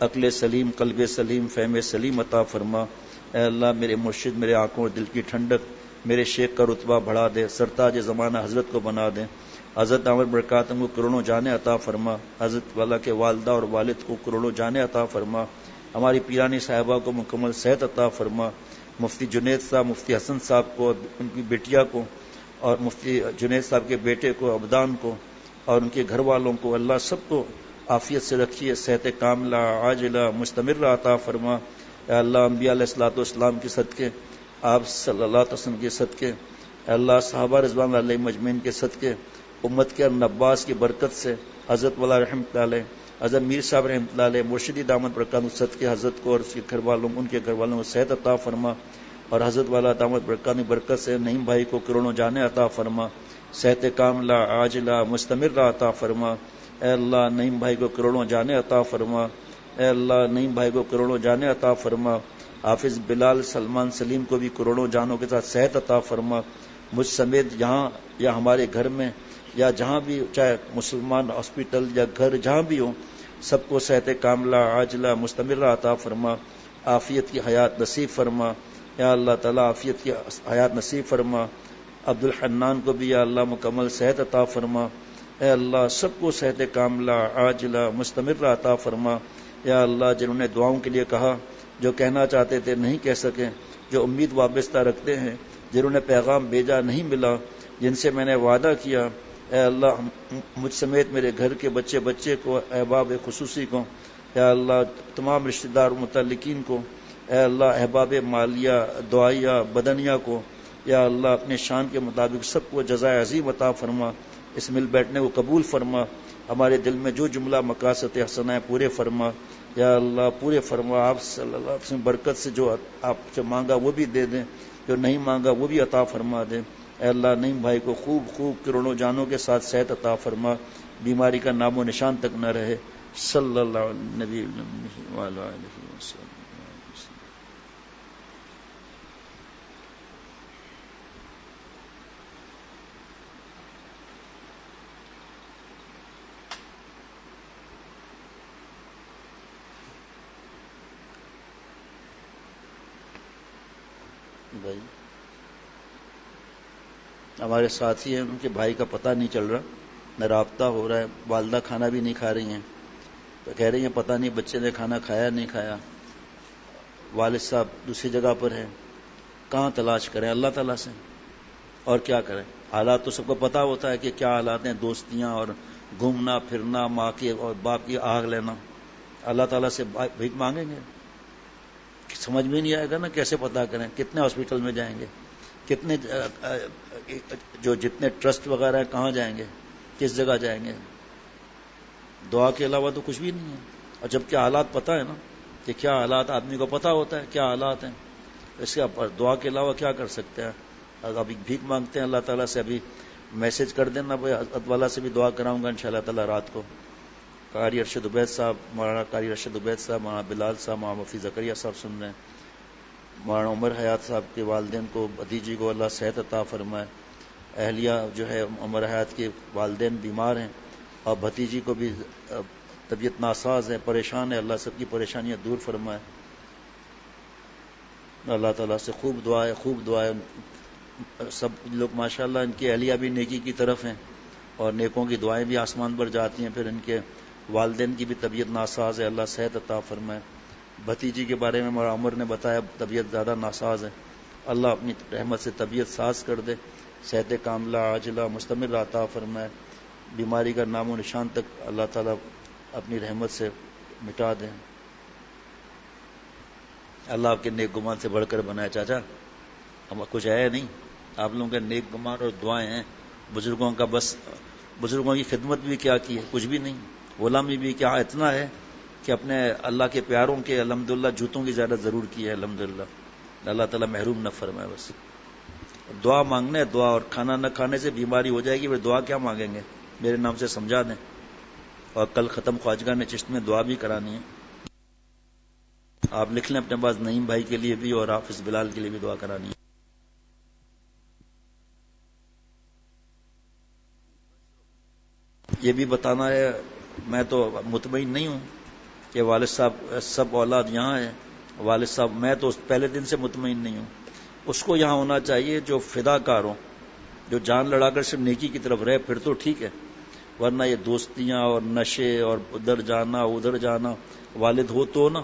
عقل سلیم قلب سلیم فہم سلیم عطا فرما. اے اللہ میرے مرشد میرے آنکھوں اور دل کی ٹھنڈک, میرے شیخ کا رتبہ بڑھا دے, سرتاج زمانہ حضرت کو بنا دیں. حضرت عامر برکاتم کو کروڑوں جانے عطا فرما, حضرت والا کے والدہ اور والد کو کروڑوں جانے عطا فرما. ہماری پیرانی صاحبہ کو مکمل صحت عطا فرما، مفتی جنید صاحب، مفتی حسن صاحب کو، ان کی بیٹیا کو، اور مفتی جنید صاحب کے بیٹے کو، عبدان کو، اور ان کے گھر والوں کو، اللہ سب کو عافیت سے رکھیے، صحت کاملہ عاجلہ مستمرہ عطا فرما۔ اے اللہ انبیاء علیہ الصلوۃ والسلام کے صدقے، آپ صلی اللہ علیہ وسلم کے صدقے، اے اللہ صحابہ رضوان اللہ علیہم اجمعین کے صدقے، امت کے نباس کی برکت سے، حضرت والا رحمۃ اللہ علیہ، حضرت میر صاحب رحمۃ اللہ علیہ، مرشدی دامت برکات صدقے حضرت کو اور اس کے گھر والوں، ان کے گھر والوں کو صحت عطا فرما، اور حضرت والا دامت برکت سے نعیم بھائی کو کروڑوں جانے عطا فرما، صحت کاملہ عاجلہ مستمرہ عطا فرما۔ اے اللہ نعیم بھائی کو کروڑوں جانے عطا فرما، اے اللہ نعیم بھائی کو کروڑوں جانے عطا فرما، حافظ بلال سلمان سلیم کو بھی کروڑوں جانوں کے ساتھ صحت عطا فرما، مجھ سمیت یہاں یا ہمارے گھر میں یا جہاں بھی، چاہے مسلمان ہاسپٹل یا گھر جہاں بھی ہوں، سب کو صحت کاملہ عاجلہ مستمرہ عطا فرما، عافیت کی حیات نصیب فرما۔ یا اللہ تعالیٰ عافیت کی حیات نصیب فرما، عبد الحنان کو بھی یا اللہ مکمل صحت عطا فرما۔ اے اللہ سب کو صحت کاملہ عاجلہ مستمرہ عطا فرما۔ یا اللہ جنہوں نے دعاؤں کے لیے کہا، جو کہنا چاہتے تھے نہیں کہہ سکے، جو امید وابستہ رکھتے ہیں، جنہوں نے پیغام بھیجا نہیں ملا، جن سے میں نے وعدہ کیا، اے اللہ مجھ سمیت میرے گھر کے بچے کو، احباب خصوصی کو، اے اللہ تمام رشتہ دار متعلقین کو، اے اللہ احباب مالیہ دعائیہ بدنیہ کو، یا اللہ اپنے شان کے مطابق سب کو جزائے عظیم عطا فرما، اس مل بیٹھنے کو قبول فرما، ہمارے دل میں جو جملہ مقاصد حسنہ ہے پورے فرما، یا اللہ پورے فرما۔ آپ صلی اللہ علیہ وسلم برکت سے جو آپ سے مانگا وہ بھی دے دیں، جو نہیں مانگا وہ بھی عطا فرما دیں۔ اے اللہ نعیم بھائی کو خوب کروڑوں جانوں کے ساتھ صحت عطا فرما، بیماری کا نام و نشان تک نہ رہے۔ صلی اللہ علیہ نبی وعلی آلہ وسلم۔ بھائی ہمارے ساتھی ہیں، ان کے بھائی کا پتہ نہیں چل رہا، نہ رابطہ ہو رہا ہے، والدہ کھانا بھی نہیں کھا رہی ہیں، تو کہہ رہی ہیں پتہ نہیں بچے نے کھانا کھایا نہیں کھایا، والد صاحب دوسری جگہ پر ہیں، کہاں تلاش کریں اللہ تعالیٰ سے، اور کیا کریں؟ حالات تو سب کو پتہ ہوتا ہے کہ کیا حالات ہیں، دوستیاں اور گھومنا پھرنا، ماں کی اور باپ کی آگ لینا، اللہ تعالیٰ سے بھیک مانگیں گے؟ سمجھ میں نہیں آئے گا نا، کیسے پتہ کریں؟ کتنے ہاسپٹل میں جائیں گے؟ کتنے جتنے ٹرسٹ وغیرہ ہیں کہاں جائیں گے؟ کس جگہ جائیں گے؟ دعا کے علاوہ تو کچھ بھی نہیں ہے۔ اور جب کہ حالات پتہ ہے نا کہ کیا حالات، آدمی کو پتہ ہوتا ہے کیا حالات ہیں، اس کے دعا کے علاوہ کیا کر سکتے ہیں؟ ابھی بھیک مانگتے ہیں اللہ تعالیٰ سے، ابھی میسج کر دینا بھائی حضرت والا سے بھی دعا کراؤں گا انشاءاللہ تعالیٰ رات کو۔ قاری ارشد عبید صاحب، مولانا قاری ارشد عبید صاحب، مولانا بلال صاحب، مولانا مفتی زکریا صاحب سن رہے ہیں، مولانا عمر حیات صاحب کے والدین کو، بھتیجی کو اللہ صحت عطا فرمائے، اہلیہ جو ہے عمر حیات کے والدین بیمار ہیں، اور بھتیجی کو بھی طبیعت ناساز ہے، پریشان ہے، اللہ سب کی پریشانیاں دور فرمائے۔ اللہ تعالیٰ سے خوب دعائے، سب لوگ ماشاءاللہ ان کی اہلیہ بھی نیکی کی طرف ہیں، اور نیکوں کی دعائیں بھی آسمان پر جاتی ہیں، پھر ان کے والدین کی بھی طبیعت ناساز ہے، اللہ صحت عطا فرمائے۔ بھتیجی کے بارے میں مولانا عمر نے بتایا طبیعت زیادہ ناساز ہے، اللہ اپنی رحمت سے طبیعت ساز کر دے، صحت کاملہ عاجلہ مستمر عطا فرمائے، بیماری کا نام و نشان تک اللہ تعالیٰ اپنی رحمت سے مٹا دیں۔ اللہ آپ کے نیک گمان سے بڑھ کر بنائے۔ چاچا ہم کچھ ہے نہیں، آپ لوگوں کے نیک گمان اور دعائیں ہیں، بزرگوں کا بس، بزرگوں کی خدمت بھی کیا کی ہے، کچھ بھی نہیں، غلامی بھی کیا، اتنا ہے کہ اپنے اللہ کے پیاروں کے الحمدللہ جوتوں کی زیادہ ضرور کی ہے، الحمدللہ اللہ تعالیٰ محروم نہ فرمائے۔ بس دعا مانگنا ہے، دعا، اور کھانا نہ کھانے سے بیماری ہو جائے گی، پھر دعا کیا مانگیں گے؟ میرے نام سے سمجھا دیں، اور کل ختم خواجگاہ نے چشت میں دعا بھی کرانی ہے، آپ لکھ لیں اپنے پاس، نعیم بھائی کے لیے بھی اور حافظ بلال کے لیے بھی دعا کرانی ہے۔ یہ بھی بتانا ہے، میں تو مطمئن نہیں ہوں کہ والد صاحب سب اولاد یہاں ہیں، والد صاحب میں تو پہلے دن سے مطمئن نہیں ہوں، اس کو یہاں ہونا چاہیے جو فدا کار ہوں، جو جان لڑا کر صرف نیکی کی طرف رہے، پھر تو ٹھیک ہے، ورنہ یہ دوستیاں اور نشے اور ادھر جانا ادھر جانا، والد ہو تو نا،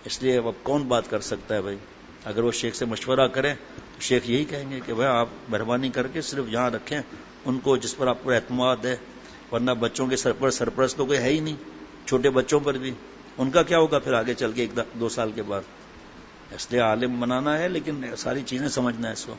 اس لیے اب کون بات کر سکتا ہے بھائی؟ اگر وہ شیخ سے مشورہ کریں تو شیخ یہی کہیں گے کہ بھائی آپ مہربانی کر کے صرف یہاں رکھیں ان کو جس پر آپ کو اعتماد ہے، ورنہ بچوں کے سر پر سرپرست تو کوئی ہے ہی نہیں، چھوٹے بچوں پر بھی ان کا کیا ہوگا پھر آگے چل کے 1-2 سال کے بعد؟ اس لیے عالم بنانا ہے لیکن ساری چیزیں سمجھنا ہے اس کو.